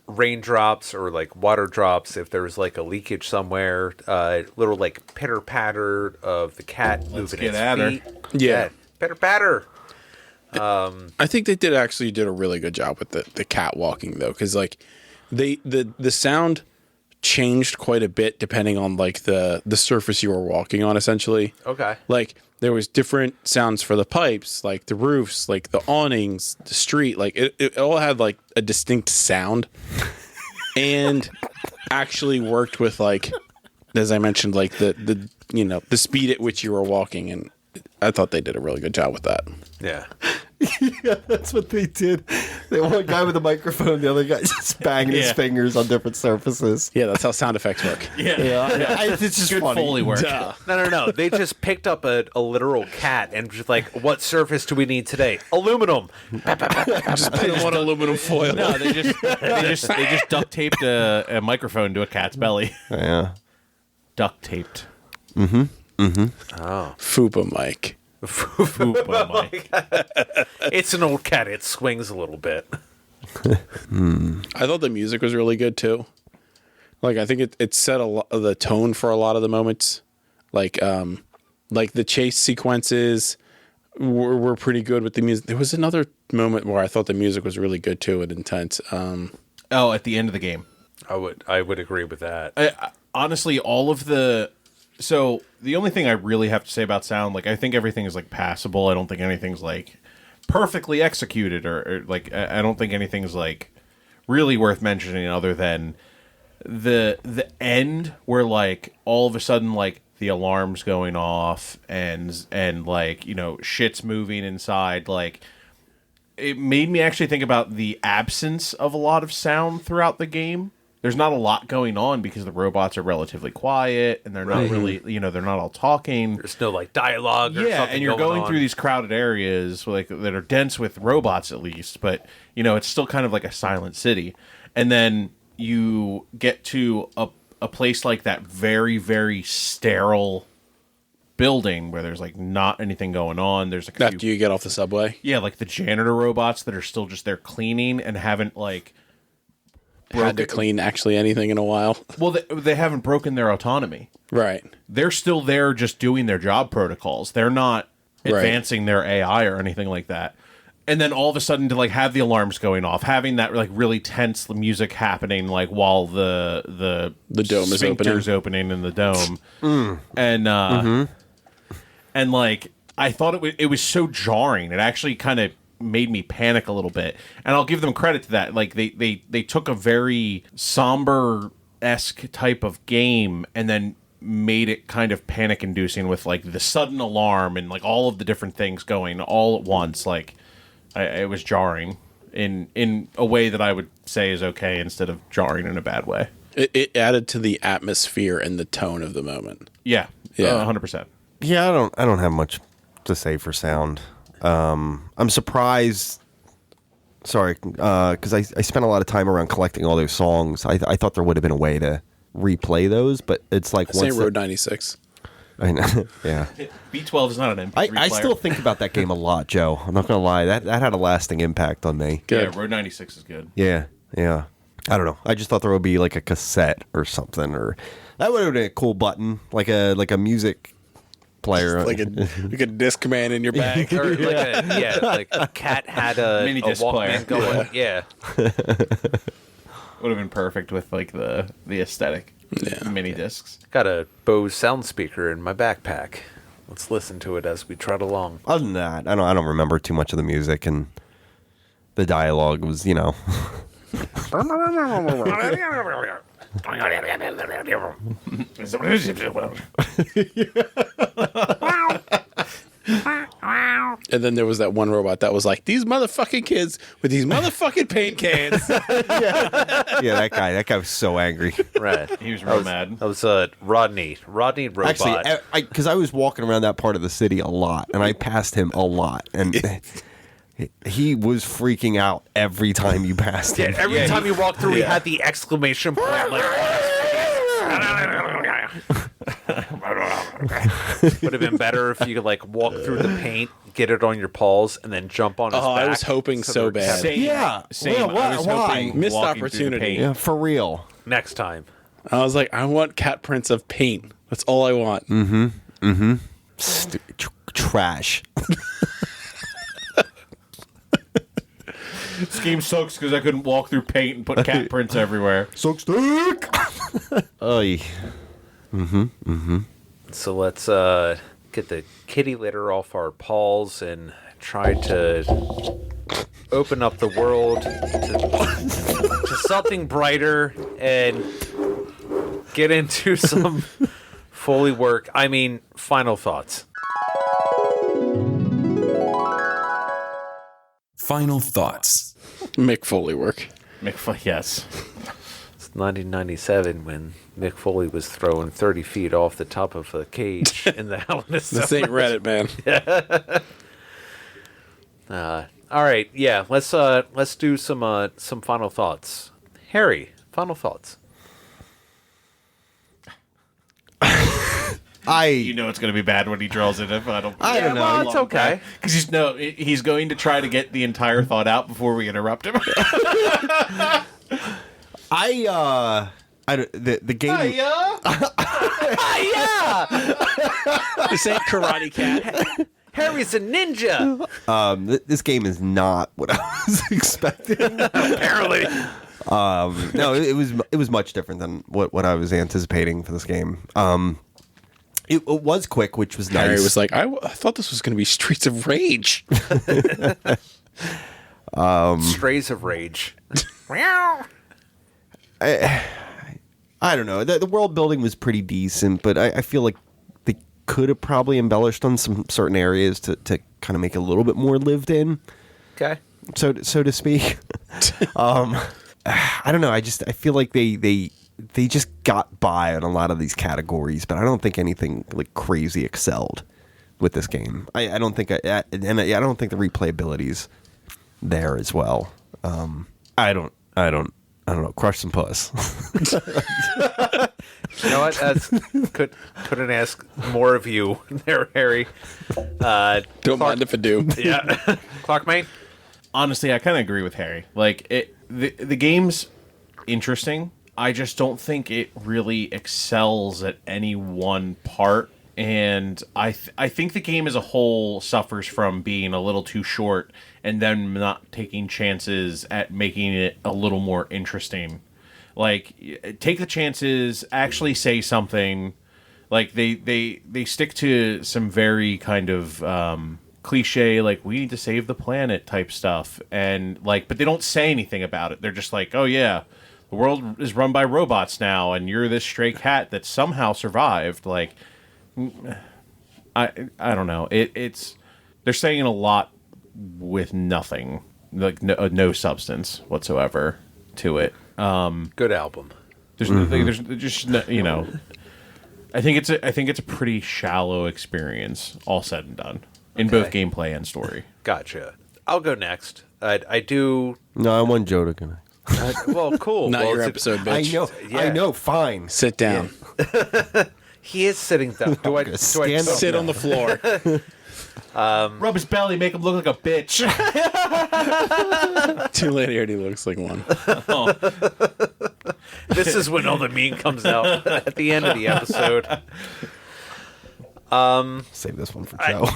E: raindrops or like water drops. If there was like a leakage somewhere, little like pitter patter of the cat moving its feet.
D: Yeah.
E: Pitter patter.
D: I think they did a really good job with the cat walking though, because like the sound changed quite a bit depending on like the surface you were walking on, essentially.
E: Okay.
D: Like there was different sounds for the pipes, like the roofs, like the awnings, the street, like it all had like a distinct sound and actually worked with like, as I mentioned, like the speed at which you were walking, and I thought they did a really good job with that.
E: Yeah.
B: Yeah, that's what they did. They one guy with a microphone, the other guy just banging his fingers on different surfaces.
D: Yeah, that's how sound effects work.
B: It's just
C: Good
B: funny.
C: Foley work.
D: Duh.
E: No. They just picked up a literal cat and just like, what surface do we need today? Aluminum.
D: Just put them on aluminum foil.
C: No, they just duct taped a microphone to a cat's belly.
B: Yeah.
C: Duct taped.
D: Fupa mic.
E: It's an old cat. It swings a little bit.
D: I thought the music was really good too. Like I think it set a lot of the tone for a lot of the moments. Like the chase sequences were pretty good with the music. There was another moment where I thought the music was really good too and intense.
C: At the end of the game.
E: I would agree with that.
C: Honestly, all of the... So, the only thing I really have to say about sound, like, I think everything is, like, passable. I don't think anything's, like, perfectly executed or like, I don't think anything's, like, really worth mentioning other than the end where, like, all of a sudden, like, the alarm's going off and like, shit's moving inside, like... It made me actually think about the absence of a lot of sound throughout the game. There's not a lot going on because the robots are relatively quiet and they're not really, they're not all talking.
E: There's no like dialogue or something.
C: And you're going
E: on.
C: through these crowded areas like that are dense with robots at least, but it's still kind of like a silent city. And then you get to a place like that very, very sterile building where there's like not anything going on. There's like
D: After you get off the subway?
C: Yeah, like the janitor robots that are still just there cleaning and haven't like
D: Had to clean actually anything in a while.
C: Well, they haven't broken their autonomy.
D: Right.
C: They're still there just doing their job protocols. They're not advancing their AI or anything like that. and then all of a sudden to like have the alarms going off, having that like really tense music happening like while the
D: dome is
C: opening in the dome, and like I thought it was so jarring. It actually kind of made me panic a little bit, and I'll give them credit to that. Like they took a very somber-esque type of game and then made it kind of panic inducing with like the sudden alarm and like all of the different things going all at once. Like it was jarring in a way that I would say is okay instead of jarring in a bad way.
D: It added to the atmosphere and the tone of the moment.
C: Yeah. 100%.
B: Yeah, I don't have much to say for sound. I'm surprised. Sorry, because I spent a lot of time around collecting all those songs. I thought there would have been a way to replay those, but it's like
D: Same Road 96.
B: I know. Yeah.
C: B12 is not an MP3
B: I
C: player.
B: still think about that game a lot, Joe. I'm not gonna lie. That had a lasting impact on me.
D: Good.
C: Yeah, Road 96 is good.
B: Yeah. I don't know. I just thought there would be like a cassette or something, or that would have been a cool button, like a music player,
D: like a Discman in your bag.
E: Or like a cat had a
C: Mini disc
E: Walkman
C: player.
E: going. Yeah.
C: Would have been perfect with like the aesthetic.
D: Yeah.
C: Mini discs.
E: Got a Bose sound speaker in my backpack. Let's listen to it as we trot along.
B: Other than that, I don't remember too much of the music, and the dialogue was,
D: And then there was that one robot that was like, these motherfucking kids with these motherfucking paint cans.
B: yeah, that guy was so angry.
E: Right.
C: He was real mad.
E: That was Rodney Robot.
B: Actually, because I was walking around that part of the city a lot, and I passed him a lot, and he was freaking out every time you passed him.
E: Every time you walked through, he had the exclamation point. Like, would have been better if you could like walk through the paint, get it on your paws, and then jump on his back.
D: I was hoping so bad.
C: Same.
B: Yeah.
C: Same.
B: Well,
C: I was
B: why?
C: hoping
D: Missed
C: walking through the
D: opportunity.
C: paint.
B: Yeah, for real.
E: Next time.
D: I was like, I want cat prints of paint. That's all I want.
B: Trash.
C: This game sucks because I couldn't walk through paint and put cat prints everywhere.
B: Sucks dick. Oy.
E: So let's get the kitty litter off our paws and try to open up the world to something brighter and get into some Foley work. I mean, final thoughts.
A: Final thoughts.
D: Mick Foley work.
C: Yes.
E: It's 1997 when Mick Foley was throwing 30 feet off the top of a cage in the Hell in a Cell.
D: This ain't Reddit, man.
E: All right, yeah, let's do some final thoughts. Harry, final thoughts.
C: You know it's going to be bad when he draws it. If I don't
B: don't know.
E: Well, it's okay.
C: Because he's going to try to get the entire thought out before we interrupt him.
B: The game.
D: This ain't Karate Cat.
E: Harry's a ninja.
B: This game is not what I was expecting.
E: Apparently.
B: No, it was much different than what I was anticipating for this game. It was quick, which was nice.
D: Harry was like, I thought this was going to be Streets of Rage.
E: Strays of Rage.
B: I don't know. The world building was pretty decent, but I feel like they could have probably embellished on some certain areas to kind of make it a little bit more lived in.
E: Okay.
B: So to speak. I don't know. I feel like they just got by on a lot of these categories, but I don't think anything like crazy excelled with this game. I don't think I don't think the replayability's there as well. I don't know. Crush some puss.
E: You know what? Couldn't ask more of you there, Harry.
D: Don't mind if I do.
E: Yeah. Clockmate?
C: Honestly, I kind of agree with Harry. Like, the game's interesting. I just don't think it really excels at any one part. And I think the game as a whole suffers from being a little too short and then not taking chances at making it a little more interesting. Like, take the chances, actually say something. Like, they stick to some very kind of cliche, like, we need to save the planet type stuff, and like, but they don't say anything about it. They're just like, oh yeah, the world is run by robots now, and you're this stray cat that somehow survived. Like, I don't know. It's they're saying a lot with nothing, like no substance whatsoever to it.
E: Good album.
C: There's just no, I think it's a pretty shallow experience, all said and done, in both gameplay and story.
E: Gotcha. I'll go next. I do.
B: No, I want Joe to go next.
E: Well, cool.
D: Not
E: well,
D: your episode,
B: I
D: bitch.
B: know.
E: Yeah.
B: I know. Fine.
D: Sit down.
E: He is sitting down. Do I
B: stand up.
D: Sit on the floor.
C: Rub his belly, make him look like a bitch.
D: Too late. He already looks like one.
E: This is when all the mean comes out at the end of the episode.
B: Save this one for Joe.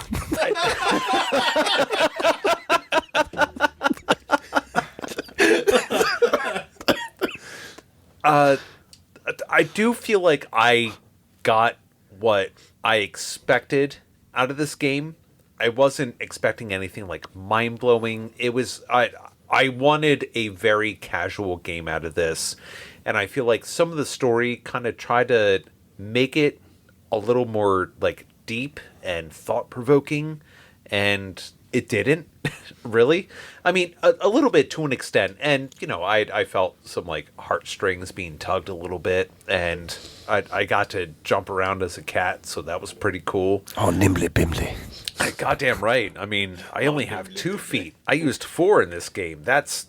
E: I do feel like I got what I expected out of this game. I wasn't expecting anything like mind-blowing. It was I wanted a very casual game out of this, and I feel like some of the story kind of tried to make it a little more like deep and thought-provoking, and it didn't really. I mean, a little bit to an extent, and I felt some like heartstrings being tugged a little bit, and I got to jump around as a cat, so that was pretty cool.
B: Oh, nimbly bimbly.
E: Goddamn right. I mean, I only have 2 feet. I used 4 in this game. That's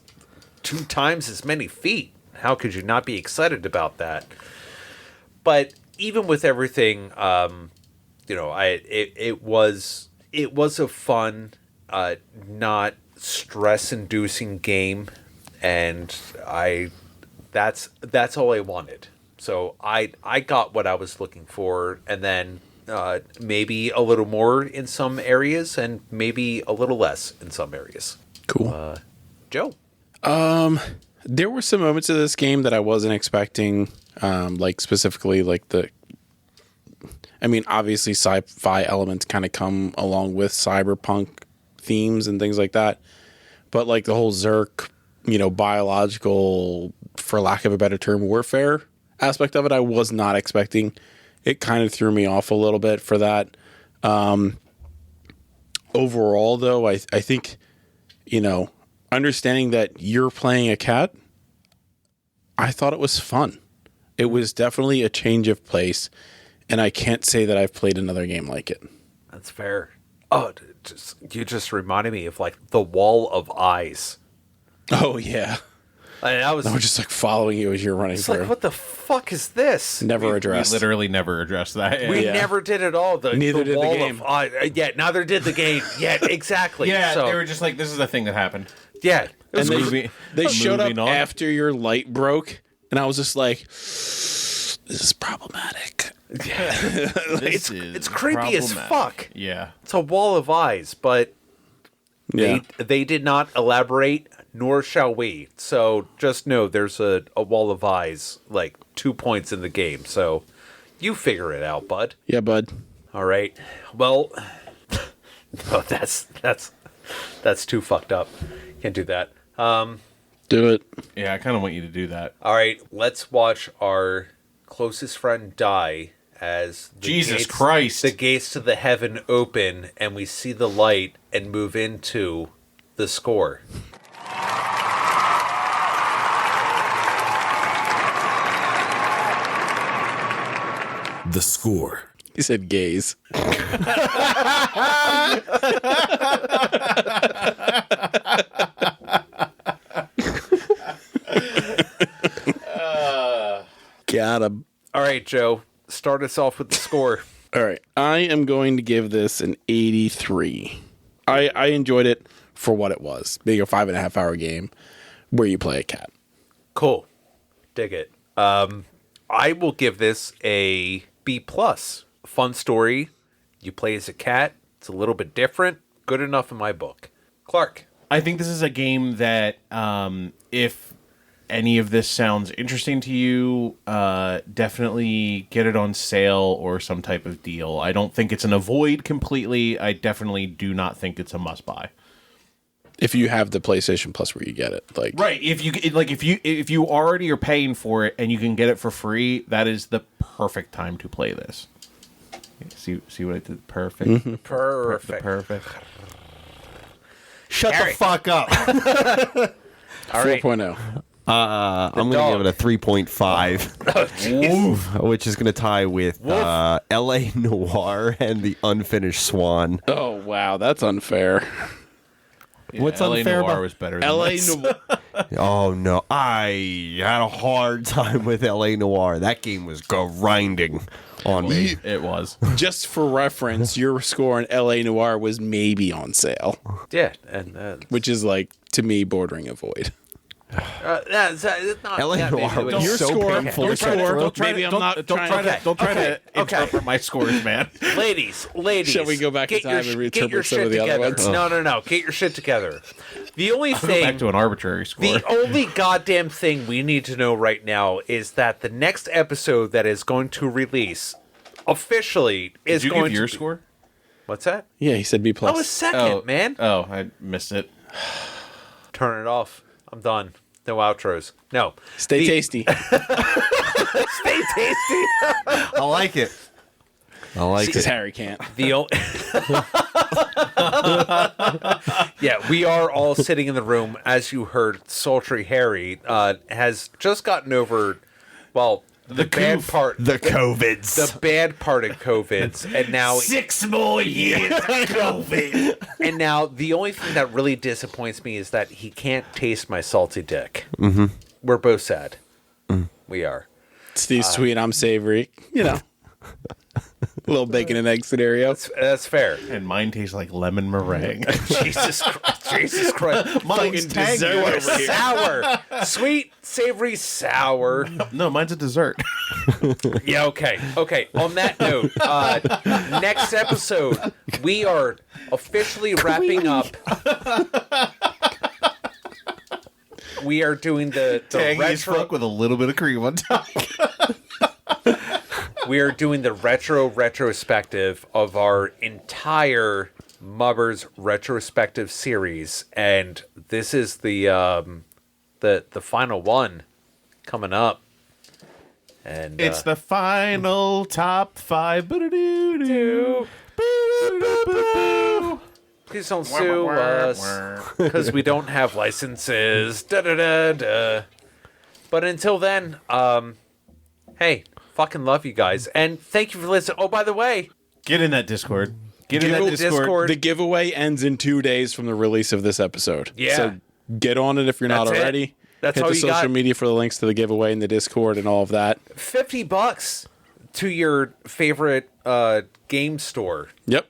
E: 2 times as many feet. How could you not be excited about that? But even with everything, it was a fun, not stress-inducing game, and that's all I wanted. So I got what I was looking for, and then maybe a little more in some areas, and maybe a little less in some areas.
D: Cool.
E: Joe?
D: There were some moments of this game that I wasn't expecting, like specifically like obviously sci-fi elements kind of come along with cyberpunk themes and things like that. But like the whole Zerk, biological, for lack of a better term, warfare aspect of it, I was not expecting. It kind of threw me off a little bit for that. Overall, though, I think, understanding that you're playing a cat, I thought it was fun. It was definitely a change of pace, and I can't say that I've played another game like it.
E: That's fair. Oh, you just reminded me of like the wall of eyes.
D: Oh, yeah.
E: And I was
D: just like following you as you're running
E: it's
D: through.
E: like, what the fuck is this?
D: Never addressed.
C: We literally never addressed that. Yeah.
E: We never did at all.
D: Neither did the
E: wall
D: game.
E: Neither did the game. Yeah, exactly.
C: Yeah,
E: so,
C: they were just like, this is a thing that happened.
E: yeah. It was
D: And they showed up
C: Moving on.
D: after your light broke, and I was just like, this is problematic.
E: it's creepy as fuck.
C: Yeah.
E: It's a wall of eyes, but
D: Yeah.
E: they did not elaborate, nor shall we. So just know there's a wall of eyes, like 2 points in the game. So you figure it out, bud.
D: Yeah, bud.
E: All right. Well, no, that's too fucked up. Can't do that.
D: Do it.
C: Yeah, I kind of want you to do that.
E: All right, let's watch our closest friend die as
C: Jesus Christ.
E: the gates to the heaven open, and we see the light and move into the score.
A: The score.
D: He said gaze. Got him.
E: All right, Joe, start us off with the score.
D: All right. I am going to give this an 83. I enjoyed it for what it was, being a 5.5 hour game where you play a cat.
E: Cool. Dig it. I will give this a B+. Fun story. You play as a cat. It's a little bit different. Good enough in my book. Clark.
C: I think this is a game that if any of this sounds interesting to you, definitely get it on sale or some type of deal. I don't think it's an avoid completely. I definitely do not think it's a must buy.
D: If you have the PlayStation Plus where you get it, like
C: Right, if you already are paying for it and you can get it for free, that is the perfect time to play this. See what I did? Perfect.
D: Mm-hmm.
E: Perfect.
B: Shut the fuck up.
E: All right.
D: 4.0.
B: I'm going to give it a 3.5, which is going to tie with L.A. Noire and the Unfinished Swan.
D: Oh wow, that's unfair.
B: What's
C: LA
B: unfair
C: Noire
B: about
C: was better than
D: LA
C: this.
D: Noire.
B: Oh, no. I had a hard time with L.A. Noire. That game was grinding on me.
C: It was.
D: Just for reference, your score on LA Noire was maybe on sale,
E: Yeah, and
D: which is like to me bordering a void.
E: that's not
B: LA
E: yeah,
B: Noire
E: maybe-
B: was
D: Your
B: so
D: score,
B: painful
D: your
B: to
D: score.
B: get through.
C: Don't try
D: Maybe
C: to,
D: I'm
C: don't,
D: not
C: don't
D: trying
C: try
D: to-
C: to, don't try to
E: okay.
C: interpret my scores, man.
E: ladies.
D: Shall we go back in
E: get your
D: time and
E: get your
D: reinterpret some
E: shit
D: of the other
E: together.
D: ones?
E: No. Get your shit together. The only
C: Go
E: thing,
C: back to an arbitrary score.
E: the only goddamn thing we need to know right now is that the next episode that is going to release officially is
C: Did you
E: going
C: give
E: to
C: your
E: be-
C: score?
E: What's that?
D: Yeah, he said B
E: I was
D: plus.
E: second, man.
C: Oh, I missed it.
E: Turn it off. I'm done. No outros. No.
D: Stay tasty.
E: Stay tasty.
B: I like it. I like
D: Because
B: it.
D: Harry can't.
E: The yeah, we are all sitting in the room. As you heard, Sultry Harry has just gotten over, well, the bad part,
B: The COVIDs.
E: the bad part of COVIDs, and now
B: 6 more years of COVID.
E: and now the only thing that really disappoints me is that he can't taste my salty dick. Mm-hmm. We're both sad. We are.
D: Steve's sweet, I'm savory. You know. A little bacon and egg scenario.
E: That's fair.
C: And mine tastes like lemon meringue.
E: Jesus Christ. Jesus Christ.
C: Mine's tangy over here.
E: Sour. Sweet, savory, sour.
C: No, mine's a dessert.
E: Yeah, okay. Okay, on that note, next episode, we are officially wrapping up. We are doing the
C: Tangy as
E: retro.
C: fuck with a little bit of cream on top.
E: We are doing the retrospective of our entire Mubbers retrospective series, and this is the final one coming up. And
C: It's the final top 5. Boo-doo-doo-doo. Boo-doo-doo-doo.
E: please don't sue us because we don't have licenses. Da da da da. But until then, hey. Fucking love you guys. And thank you for listening. Oh, by the way,
C: Get in that Discord. Get in that Discord.
D: The giveaway ends in 2 days from the release of this episode.
E: Yeah.
D: So get on it if you're not
E: That's it.
D: already.
E: That's
D: Hit
E: all
D: the
E: you
D: social
E: got.
D: media for the links to the giveaway and the Discord and all of that.
E: $50 to your favorite game store.
D: Yep.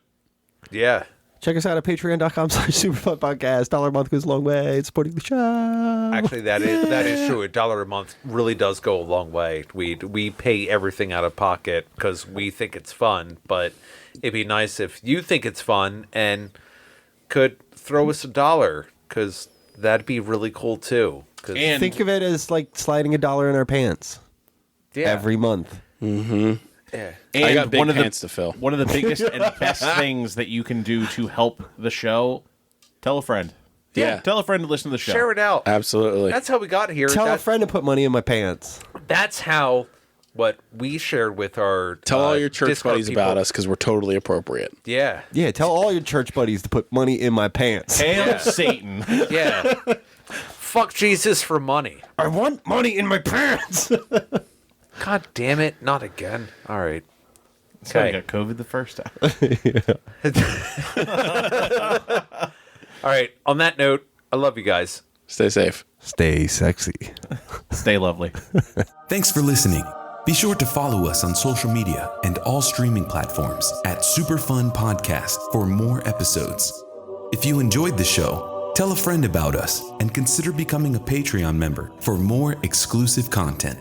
E: Yeah.
B: Check us out at patreon.com/superfunpodcast. $1 a month goes a long way. It's supporting the show.
E: Actually, that is true. $1 a month really does go a long way. We pay everything out of pocket because we think it's fun, but it'd be nice if you think it's fun and could throw us $1 because that'd be really cool too. 'Cause-
C: And
B: Think of it as like sliding $1 in our pants
E: yeah,
B: every month.
E: yeah.
D: I got big
C: one of
D: pants to fill.
C: One of the biggest and best things that you can do to help the show, tell a friend.
D: Yeah.
C: Tell a friend to listen to the show.
E: Share it out.
D: Absolutely.
E: That's how we got here.
B: Tell a
E: That-
B: friend to put money in my pants.
E: That's how what we shared with our
D: Tell all your church
E: Discord
D: buddies
E: people.
D: about us because we're totally appropriate.
E: Yeah,
B: Yeah, tell all your church buddies to put money in my pants.
C: Hail
E: Yeah.
C: Satan.
E: yeah. Fuck Jesus for money.
B: I want money in my pants.
E: God damn it! Not again. All right.
C: So I
E: Okay.
C: got COVID the first time.
E: All right. On that note, I love you guys.
D: Stay safe.
B: Stay sexy.
C: Stay lovely.
A: Thanks for listening. Be sure to follow us on social media and all streaming platforms at Superfun Podcast for more episodes. If you enjoyed the show, tell a friend about us and consider becoming a Patreon member for more exclusive content.